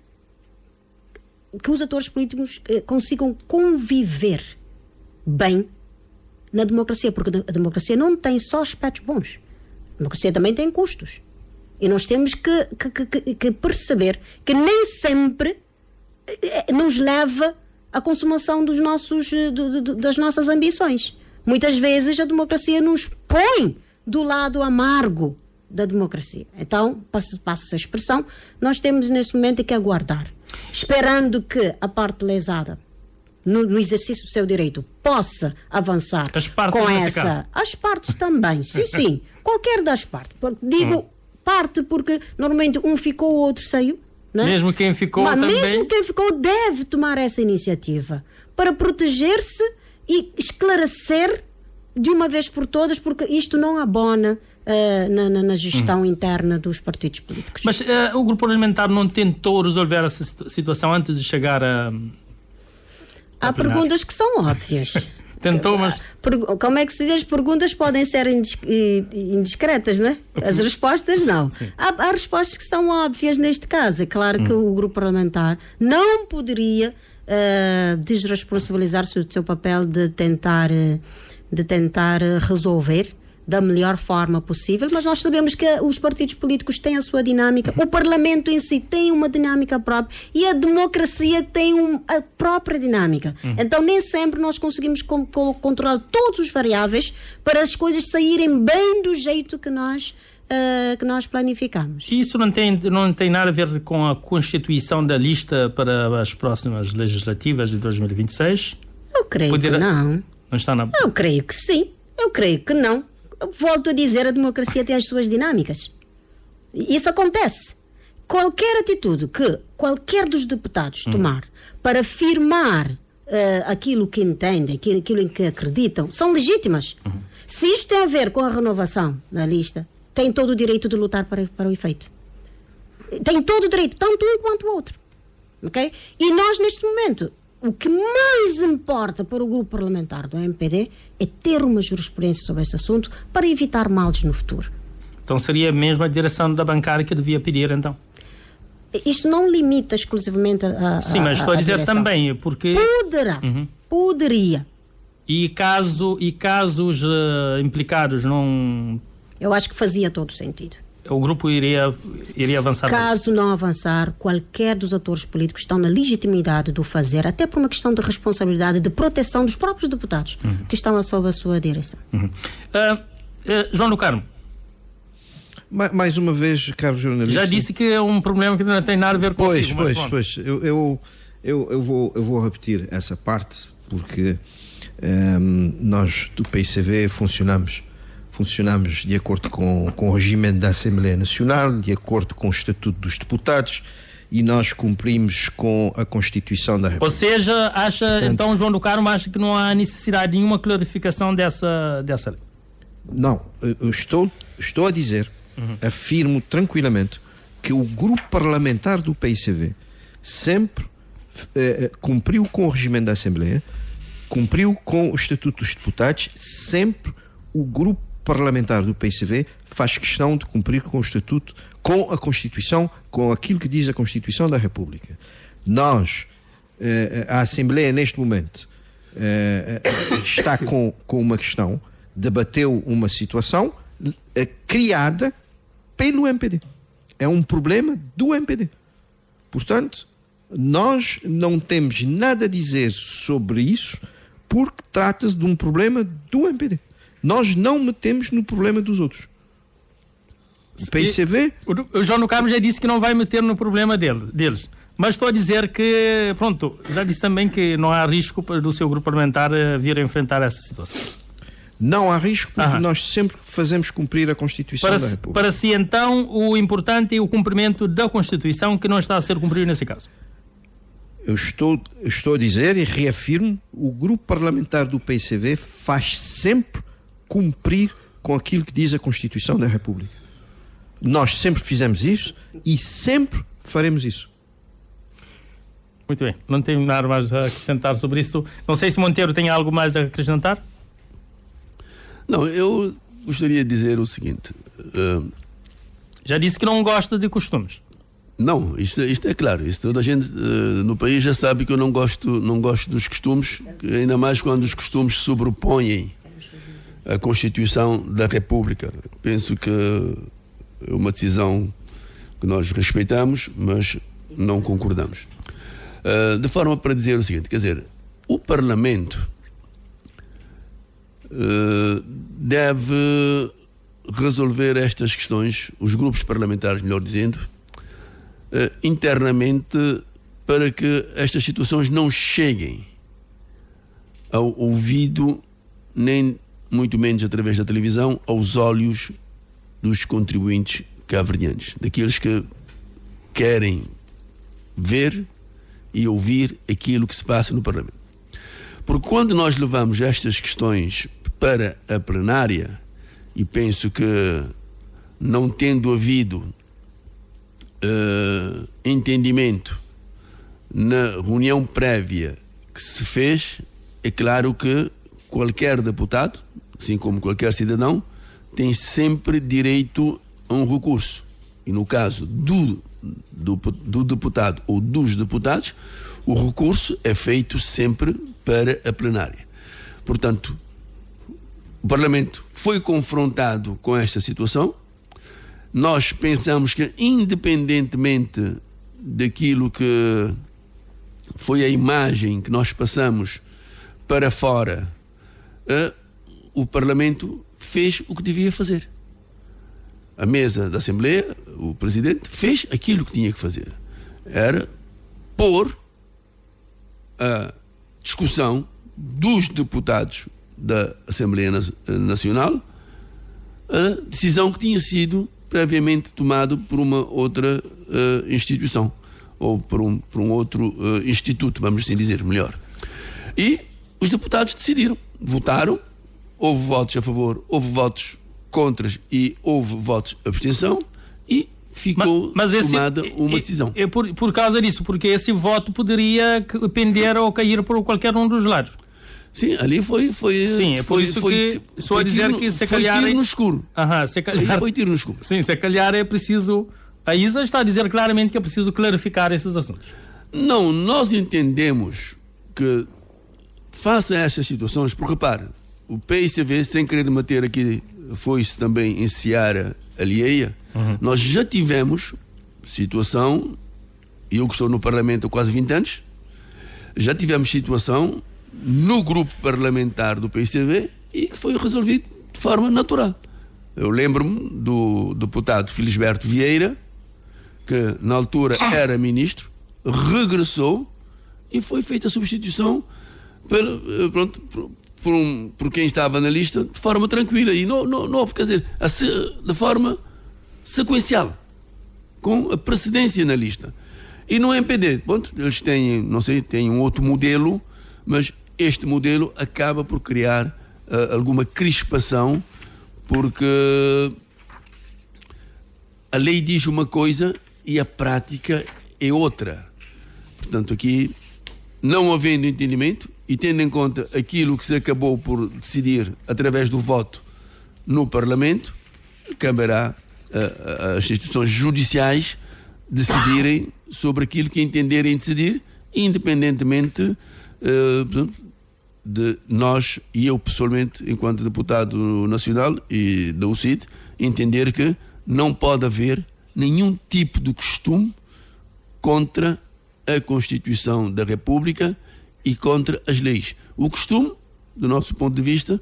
que os atores políticos consigam conviver bem na democracia, porque a democracia não tem só aspectos bons. A democracia também tem custos. E nós temos que perceber que nem sempre nos leva à consumação das nossas ambições. Muitas vezes a democracia nos põe do lado amargo da democracia. Então, passa essa expressão, nós temos neste momento que aguardar, esperando que a parte lesada, no exercício do seu direito, possa avançar as partes com nesse essa... caso. As partes também, sim. Qualquer das partes. Digo parte porque normalmente um ficou, o outro saiu. Né? Mesmo quem ficou também... Mesmo quem ficou deve tomar essa iniciativa para proteger-se e esclarecer de uma vez por todas, porque isto não abona na gestão interna dos partidos políticos. Mas o grupo parlamentar não tentou resolver essa situação antes de chegar a... Há perguntas que são óbvias. Tentou, mas... Como é que se diz? As perguntas podem ser indiscretas, não é? As respostas não. Há respostas que são óbvias neste caso. É claro que o grupo parlamentar não poderia desresponsabilizar-se do seu papel de tentar resolver da melhor forma possível, mas nós sabemos que os partidos políticos têm a sua dinâmica, o Parlamento em si tem uma dinâmica própria e a democracia tem a própria dinâmica. Então nem sempre nós conseguimos controlar todos os variáveis para as coisas saírem bem do jeito que nós planificamos. Isso não tem nada a ver com a constituição da lista para as próximas legislativas de 2026? Eu creio que não. Não está na... Eu creio que sim. Eu creio que não. Volto a dizer, a democracia tem as suas dinâmicas. Isso acontece. Qualquer atitude que qualquer dos deputados tomar para afirmar aquilo que entendem, aquilo em que acreditam, são legítimas. Se isto tem a ver com a renovação da lista, tem todo o direito de lutar para o efeito. Tem todo o direito, tanto um quanto o outro. Okay? E nós, neste momento, o que mais importa para o grupo parlamentar do MPD é ter uma jurisprudência sobre esse assunto para evitar males no futuro. Então seria mesmo a direção da bancária que devia pedir, então? Isto não limita exclusivamente a Sim, mas estou a dizer direção. Também, porque... Poderia. E casos implicados não... Eu acho que fazia todo sentido. O grupo iria avançar. Caso não avançar, qualquer dos atores políticos estão na legitimidade de o fazer, até por uma questão de responsabilidade, de proteção dos próprios deputados que estão sob a sua direção. João do Carmo. Mais uma vez, caro jornalista... Já disse que é um problema que não tem nada a ver com isso. Pois. Eu vou repetir essa parte, porque nós do PICV funcionamos de acordo com o regimento da Assembleia Nacional, de acordo com o Estatuto dos Deputados, e nós cumprimos com a Constituição da República. Ou seja, então João do Carmo acha que não há necessidade de nenhuma clarificação dessa lei? Não, eu estou a dizer, afirmo tranquilamente, que o grupo parlamentar do PICV sempre cumpriu com o regimento da Assembleia, cumpriu com o Estatuto dos Deputados, sempre o grupo parlamentar do PICV faz questão de cumprir com o Estatuto, com a Constituição, com aquilo que diz a Constituição da República. Nós, a Assembleia, neste momento, está com uma questão, debateu uma situação criada pelo MPD. É um problema do MPD. Portanto, nós não temos nada a dizer sobre isso, porque trata-se de um problema do MPD. Nós não metemos no problema dos outros. O PICV... O João do Carmo já disse que não vai meter no problema deles. Mas estou a dizer que, pronto, já disse também que não há risco do seu grupo parlamentar vir a enfrentar essa situação. Não há risco, porque nós sempre fazemos cumprir a Constituição da República. Para si, então, o importante é o cumprimento da Constituição, que não está a ser cumprido nesse caso. Eu estou a dizer e reafirmo, o grupo parlamentar do PICV faz sempre cumprir com aquilo que diz a Constituição da República. Nós sempre fizemos isso e sempre faremos isso. Muito bem, não tenho nada mais a acrescentar sobre isso. Não sei se Monteiro tem algo mais a acrescentar. Não, eu gostaria de dizer o seguinte. Já disse que não gosta de costumes. Não, isto é claro. Isto toda a gente no país já sabe que eu não gosto dos costumes, ainda mais quando os costumes sobrepõem a Constituição da República. Penso que é uma decisão que nós respeitamos, mas não concordamos. De forma para dizer o seguinte, quer dizer, o Parlamento deve resolver estas questões, os grupos parlamentares, melhor dizendo, internamente, para que estas situações não cheguem ao ouvido, nem muito menos através da televisão, aos olhos dos contribuintes cabo-verdianos, daqueles que querem ver e ouvir aquilo que se passa no Parlamento. Porque quando nós levamos estas questões para a plenária, e penso que não tendo havido entendimento na reunião prévia que se fez, é claro que qualquer deputado, assim como qualquer cidadão, tem sempre direito a um recurso. E no caso do deputado ou dos deputados, o recurso é feito sempre para a plenária. Portanto, o Parlamento foi confrontado com esta situação. Nós pensamos que, independentemente daquilo que foi a imagem que nós passamos para fora, o Parlamento fez o que devia fazer. A mesa da Assembleia, o Presidente, fez aquilo que tinha que fazer. Era pôr a discussão dos deputados da Assembleia Nacional a decisão que tinha sido previamente tomada por uma outra instituição, ou por um outro instituto, vamos assim dizer, melhor. E os deputados decidiram, votaram, houve votos a favor, houve votos contras e houve votos de abstenção, e ficou tomada uma decisão. É por causa disso, porque esse voto poderia pender ou cair por qualquer um dos lados. Sim, ali foi sim, é por isso que estou a dizer que se calhar... Foi tiro no escuro. Se calhar, foi tiro no escuro. Sim, se calhar é preciso... A Isa está a dizer claramente que é preciso clarificar esses assuntos. Não, nós entendemos que, face a estas situações, porque repare, o PICV, sem querer meter aqui, foi-se também em seara alheia, nós já tivemos situação, eu que estou no Parlamento há quase 20 anos, já tivemos situação no grupo parlamentar do PICV e que foi resolvido de forma natural. Eu lembro-me do deputado Felisberto Vieira, que na altura era ministro, regressou e foi feita a substituição por quem estava na lista de forma tranquila e não houve, quer dizer, de forma sequencial, com a precedência na lista. E no MPD, pronto, eles têm, não sei, têm um outro modelo, mas este modelo acaba por criar alguma crispação, porque a lei diz uma coisa e a prática é outra. Portanto, aqui, não havendo entendimento e tendo em conta aquilo que se acabou por decidir através do voto no Parlamento, caberá às instituições judiciais decidirem sobre aquilo que entenderem decidir, independentemente de nós e eu pessoalmente, enquanto deputado nacional e da UCIT, entender que não pode haver nenhum tipo de costume contra a Constituição da República e contra as leis. O costume, do nosso ponto de vista,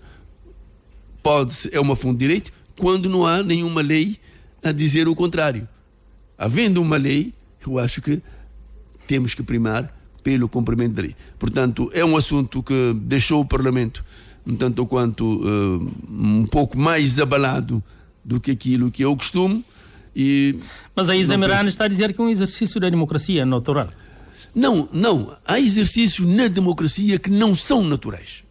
é uma fonte de direito quando não há nenhuma lei a dizer o contrário. Havendo uma lei, eu acho que temos que primar pelo cumprimento da lei. Portanto, é um assunto que deixou o Parlamento um tanto ou quanto um pouco mais abalado do que aquilo que é o costume. Mas a Isa Miranda está a dizer que é um exercício da democracia natural. Não. Há exercícios na democracia que não são naturais.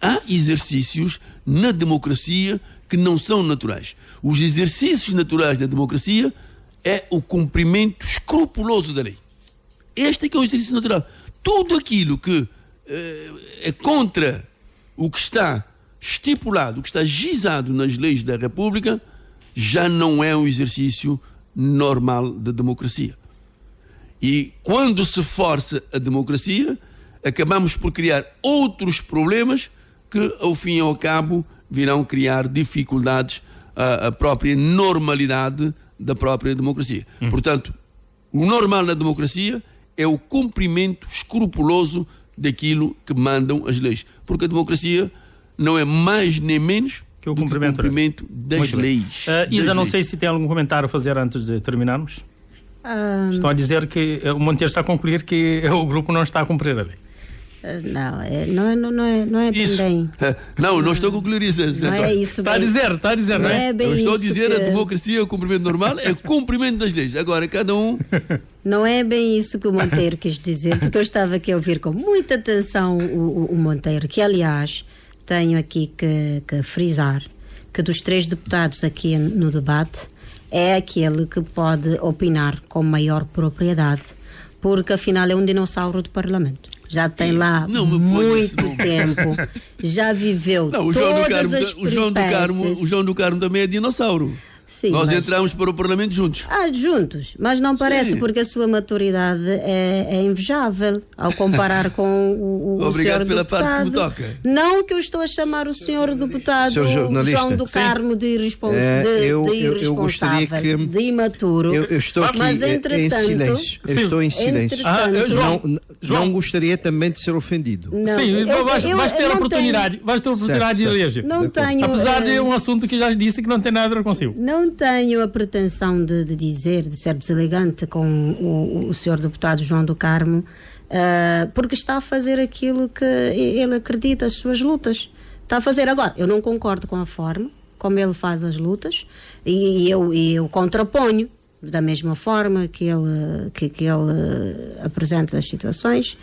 Há exercícios na democracia que não são naturais. Os exercícios naturais da democracia é o cumprimento escrupuloso da lei. Este é que é o exercício natural. Tudo aquilo que é contra o que está estipulado, o que está gizado nas leis da República, já não é um exercício normal da democracia. E quando se força a democracia, acabamos por criar outros problemas que, ao fim e ao cabo, virão criar dificuldades à própria normalidade da própria democracia. Portanto, o normal na democracia é o cumprimento escrupuloso daquilo que mandam as leis. Porque a democracia não é mais nem menos que o cumprimento das leis. Isa, não sei se tem algum comentário a fazer antes de terminarmos. Estão a dizer que o Monteiro está a concluir que o grupo não está a cumprir a lei. Não é bem. Não estou a concluir isso. Não é isso. Está a dizer, não é? Bem eu estou a isso dizer a democracia, o cumprimento normal, é o cumprimento das leis. Agora, cada um... Não é bem isso que o Monteiro quis dizer, porque eu estava aqui a ouvir com muita atenção o Monteiro, que aliás tenho aqui que frisar que dos 3 deputados aqui no debate é aquele que pode opinar com maior propriedade, porque afinal é um dinossauro do Parlamento. Já tem lá muito tempo, já viveu todas as peripécias. O João do Carmo também é dinossauro. Sim, nós entramos para o Parlamento juntos. Juntos, mas não parece. Sim. Porque a sua maturidade é invejável ao comparar com o Obrigado senhor pela deputado. parte que me toca. Não que eu estou a chamar o senhor deputado João do Carmo de irresponsável, de imaturo. Eu estou aqui mas, em silêncio. Eu estou em silêncio. Não gostaria também de ser ofendido. Não, sim, vais ter a oportunidade de eleger. Não tenho. Apesar de um assunto que já disse que não tem nada a ver consigo. Não tenho a pretensão de ser deselegante com o senhor deputado João do Carmo, porque está a fazer aquilo que ele acredita, as suas lutas. Está a fazer. Agora, eu não concordo com a forma como ele faz as lutas e eu contraponho da mesma forma que ele apresenta as situações.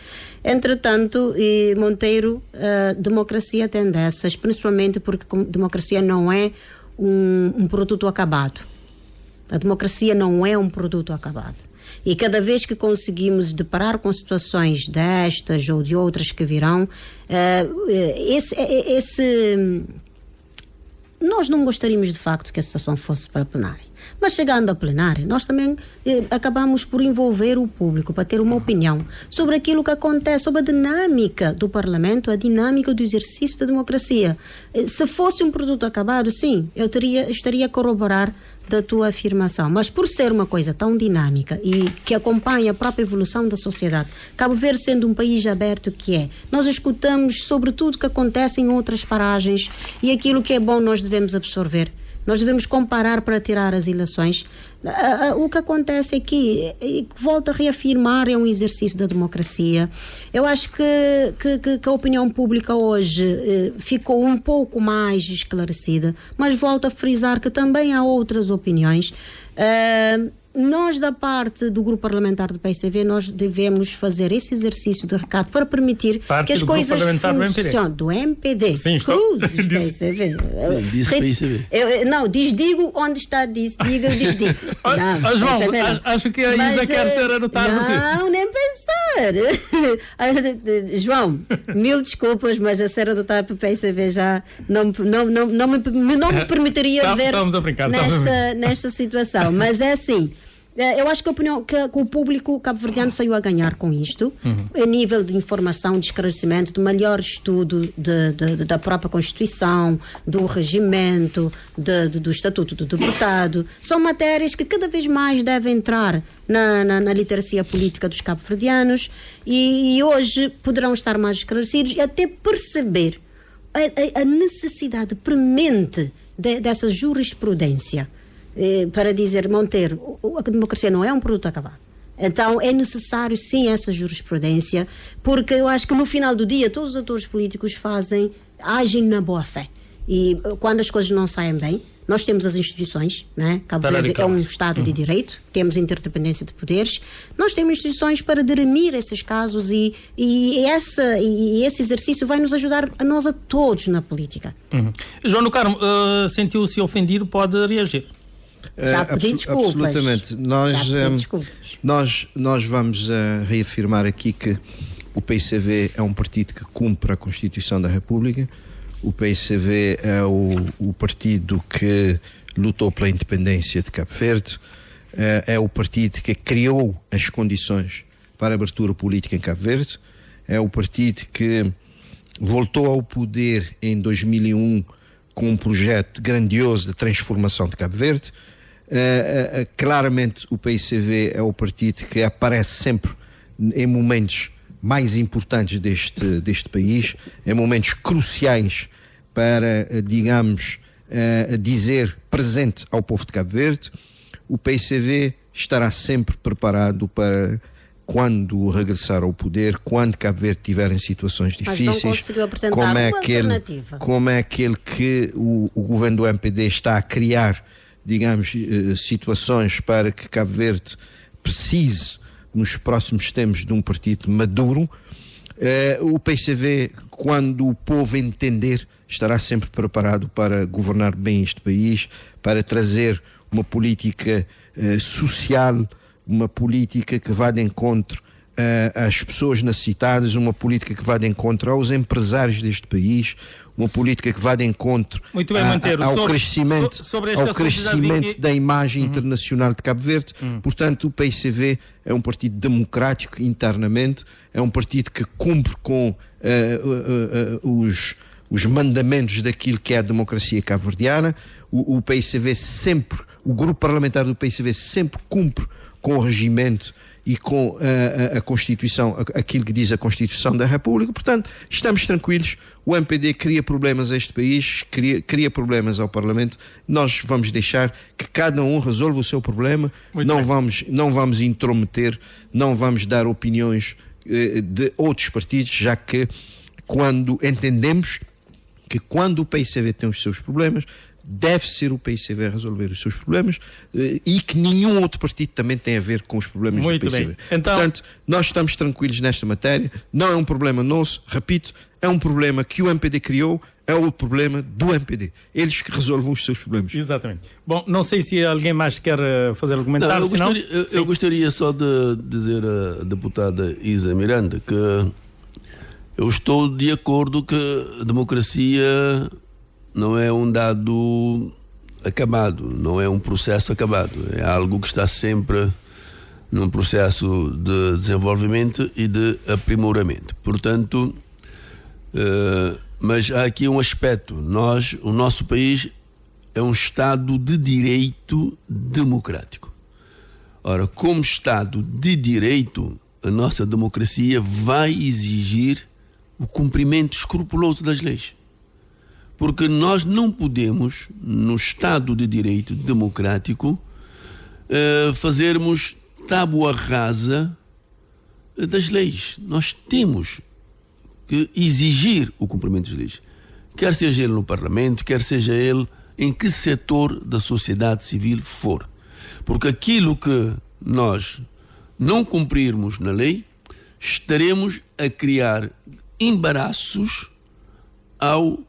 Entretanto, Monteiro, democracia tem dessas, principalmente porque democracia não é um produto acabado. A democracia não é um produto acabado. E cada vez que conseguimos deparar com situações destas ou de outras que virão, nós não gostaríamos de facto que a situação fosse para a plenária. Mas chegando à plenária, nós também acabamos por envolver o público para ter uma opinião sobre aquilo que acontece, sobre a dinâmica do Parlamento, a dinâmica do exercício da democracia. Se fosse um produto acabado, sim, eu estaria a corroborar da tua afirmação. Mas por ser uma coisa tão dinâmica e que acompanha a própria evolução da sociedade, Cabo Verde sendo um país aberto que é, nós escutamos sobre tudo o que acontece em outras paragens e aquilo que é bom nós devemos absorver. Nós devemos comparar para tirar as eleições. O que acontece aqui, e volto a reafirmar, é um exercício da democracia. Eu acho que a opinião pública hoje ficou um pouco mais esclarecida, mas volto a frisar que também há outras opiniões. Nós, da parte do grupo parlamentar do PCV, nós devemos fazer esse exercício de recado para permitir que as coisas funcionem. Do MPD. Sim, Cruzes, PCV. Disse PCV. Não, desdigo onde está diga, desdigo. João, acho que a Isa quer ser anotada por si. Não, nem pensar. João, mil desculpas, mas a Serra do Tar para o PCV já não me permitiria ver nesta situação. Mas é assim, eu acho que o público cabo-verdiano saiu a ganhar com isto, a nível de informação, de esclarecimento, de melhor estudo da própria Constituição, do regimento, do Estatuto do Deputado. São matérias que cada vez mais devem entrar na literacia política dos cabo-verdianos e hoje poderão estar mais esclarecidos e até perceber a necessidade premente dessa jurisprudência. Para dizer, Monteiro, a democracia não é um produto acabado. Então é necessário sim essa jurisprudência, porque eu acho que no final do dia todos os atores políticos agem na boa fé. E quando as coisas não saem bem, nós temos as instituições, né? Cabo Verde é um Estado de Direito, temos interdependência de poderes, nós temos instituições para dirimir esses casos e esse exercício vai nos ajudar a nós a todos na política. João do Carmo, sentiu-se ofendido, pode reagir. Já pedi desculpas. Absolutamente. Nós vamos reafirmar aqui que o PICV é um partido que cumpre a Constituição da República. O PICV é o partido que lutou pela independência de Cabo Verde. É o partido que criou as condições para a abertura política em Cabo Verde. É o partido que voltou ao poder em 2001 com um projeto grandioso de transformação de Cabo Verde. Claramente o PICV é o partido que aparece sempre em momentos mais importantes deste país, em momentos cruciais para, digamos, dizer presente ao povo de Cabo Verde. O PICV estará sempre preparado para, quando regressar ao poder, quando Cabo Verde estiver em situações difíceis, como é aquele que o governo do MPD está a criar, digamos, situações para que Cabo Verde precise, nos próximos tempos, de um partido maduro. O PICV, quando o povo entender, estará sempre preparado para governar bem este país, para trazer uma política social, uma política que vá de encontro às pessoas necessitadas, uma política que vá de encontro aos empresários deste país, uma política que vá de encontro ao crescimento da imagem internacional de Cabo Verde. Portanto, o PICV é um partido democrático internamente, é um partido que cumpre com os mandamentos daquilo que é a democracia cabo-verdiana. O PICV sempre, o grupo parlamentar do PICV sempre cumpre com o regimento e com a Constituição, aquilo que diz a Constituição da República. Portanto, estamos tranquilos. O MPD cria problemas a este país, cria problemas ao Parlamento. Nós vamos deixar que cada um resolva o seu problema. Não vamos intrometer, não vamos dar opiniões de outros partidos, já que quando entendemos que quando o PICV tem os seus problemas, deve ser o PICV a resolver os seus problemas e que nenhum outro partido também tem a ver com os problemas do PICV. Bem. Então, portanto, nós estamos tranquilos nesta matéria. Não é um problema nosso, repito, é um problema que o MPD criou, é o problema do MPD. Eles que resolvam os seus problemas. Exatamente. Bom, não sei se alguém mais quer fazer algum comentário. Eu gostaria só de dizer à deputada Isa Miranda que eu estou de acordo que a democracia não é um dado acabado, não é um processo acabado, é algo que está sempre num processo de desenvolvimento e de aprimoramento. Portanto, mas há aqui um aspecto, o nosso país é um Estado de direito democrático. Ora, como Estado de direito, a nossa democracia vai exigir o cumprimento escrupuloso das leis. Porque nós não podemos, no Estado de Direito democrático, fazermos tábua rasa das leis. Nós temos que exigir o cumprimento das leis. Quer seja ele no Parlamento, quer seja ele em que setor da sociedade civil for. Porque aquilo que nós não cumprirmos na lei, estaremos a criar embaraços ao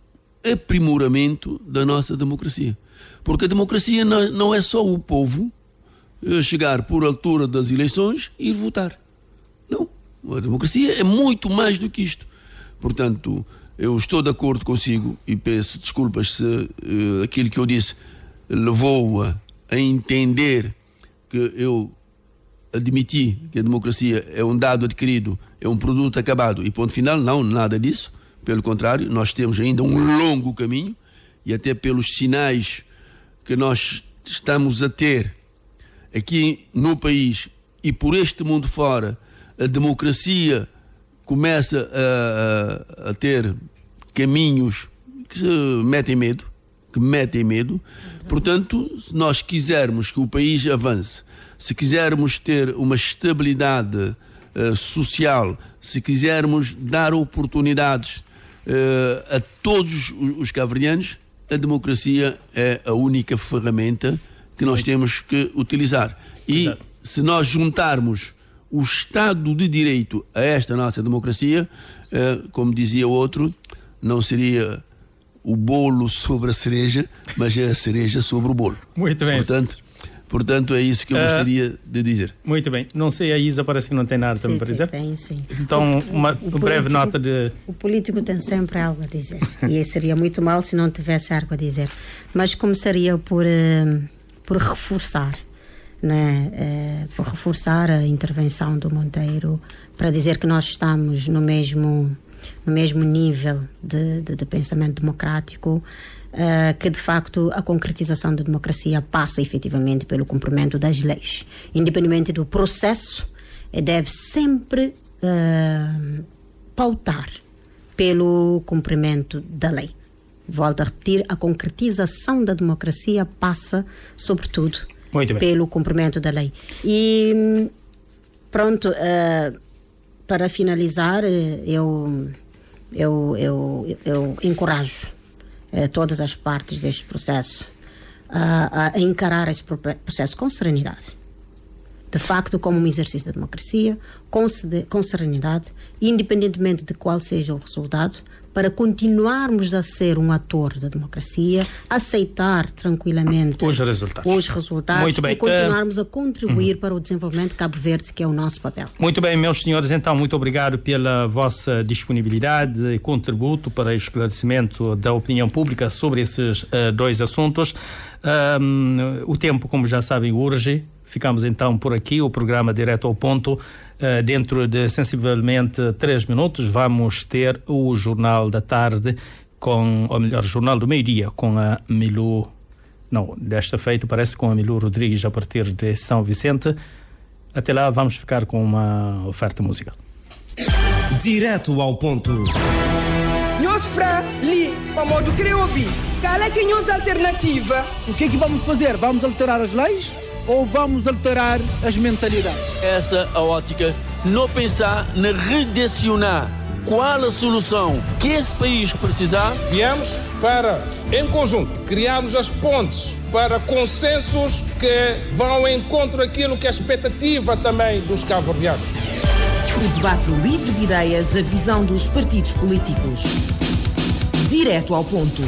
aprimoramento da nossa democracia. Porque a democracia não é só o povo chegar por altura das eleições e ir votar. Não. A democracia é muito mais do que isto. Portanto, eu estou de acordo consigo e peço desculpas se aquilo que eu disse levou-a a entender que eu admiti que a democracia é um dado adquirido, é um produto acabado e ponto final. Não, nada disso. Pelo contrário, nós temos ainda um longo caminho e até pelos sinais que nós estamos a ter aqui no país e por este mundo fora, a democracia começa a ter caminhos que metem medo. Portanto, se nós quisermos que o país avance, se quisermos ter uma estabilidade social, se quisermos dar oportunidades a todos os cabo-verdianos, a democracia é a única ferramenta que nós temos que utilizar. E se nós juntarmos o Estado de Direito a esta nossa democracia, como dizia o outro, não seria o bolo sobre a cereja, mas é a cereja sobre o bolo. Muito bem. Portanto, é isso que eu gostaria de dizer. Muito bem. Não sei, a Isa parece que não tem nada também para dizer. Sim. Então, uma breve nota de... O político tem sempre algo a dizer. E seria muito mal se não tivesse algo a dizer. Mas começaria por reforçar, né? Por reforçar a intervenção do Monteiro, para dizer que nós estamos no mesmo nível de pensamento democrático, que de facto a concretização da democracia passa efetivamente pelo cumprimento das leis, independentemente do processo, deve sempre pautar pelo cumprimento da lei. Volto a repetir, a concretização da democracia passa sobretudo pelo cumprimento da lei. E pronto, para finalizar, eu encorajo todas as partes deste processo a encarar esse processo com serenidade. De facto, como um exercício da democracia, com serenidade, independentemente de qual seja o resultado, para continuarmos a ser um ator da democracia, aceitar tranquilamente os resultados Muito bem. E continuarmos a contribuir para o desenvolvimento de Cabo Verde, que é o nosso papel. Muito bem, meus senhores, então, muito obrigado pela vossa disponibilidade e contributo para o esclarecimento da opinião pública sobre esses dois assuntos. O tempo, como já sabem, urge. Ficamos então por aqui, o programa Direto ao Ponto. Dentro de sensivelmente 3 minutos vamos ter o Jornal da Tarde, ou melhor, Jornal do Meio-Dia, com a Milu, desta feita parece com a Milu Rodrigues a partir de São Vicente. Até lá vamos ficar com uma oferta musical. Direto ao Ponto. Nós fra li, famoso creobi. Qual é que é a alternativa? O que é que vamos fazer? Vamos alterar as leis ou vamos alterar as mentalidades? Essa a ótica, não pensar na redirecionar qual a solução que esse país precisar. Viemos para, em conjunto, criarmos as pontes para consensos que vão ao encontro daquilo que é a expectativa também dos cabo-verdianos. O debate livre de ideias, a visão dos partidos políticos. Direto ao Ponto.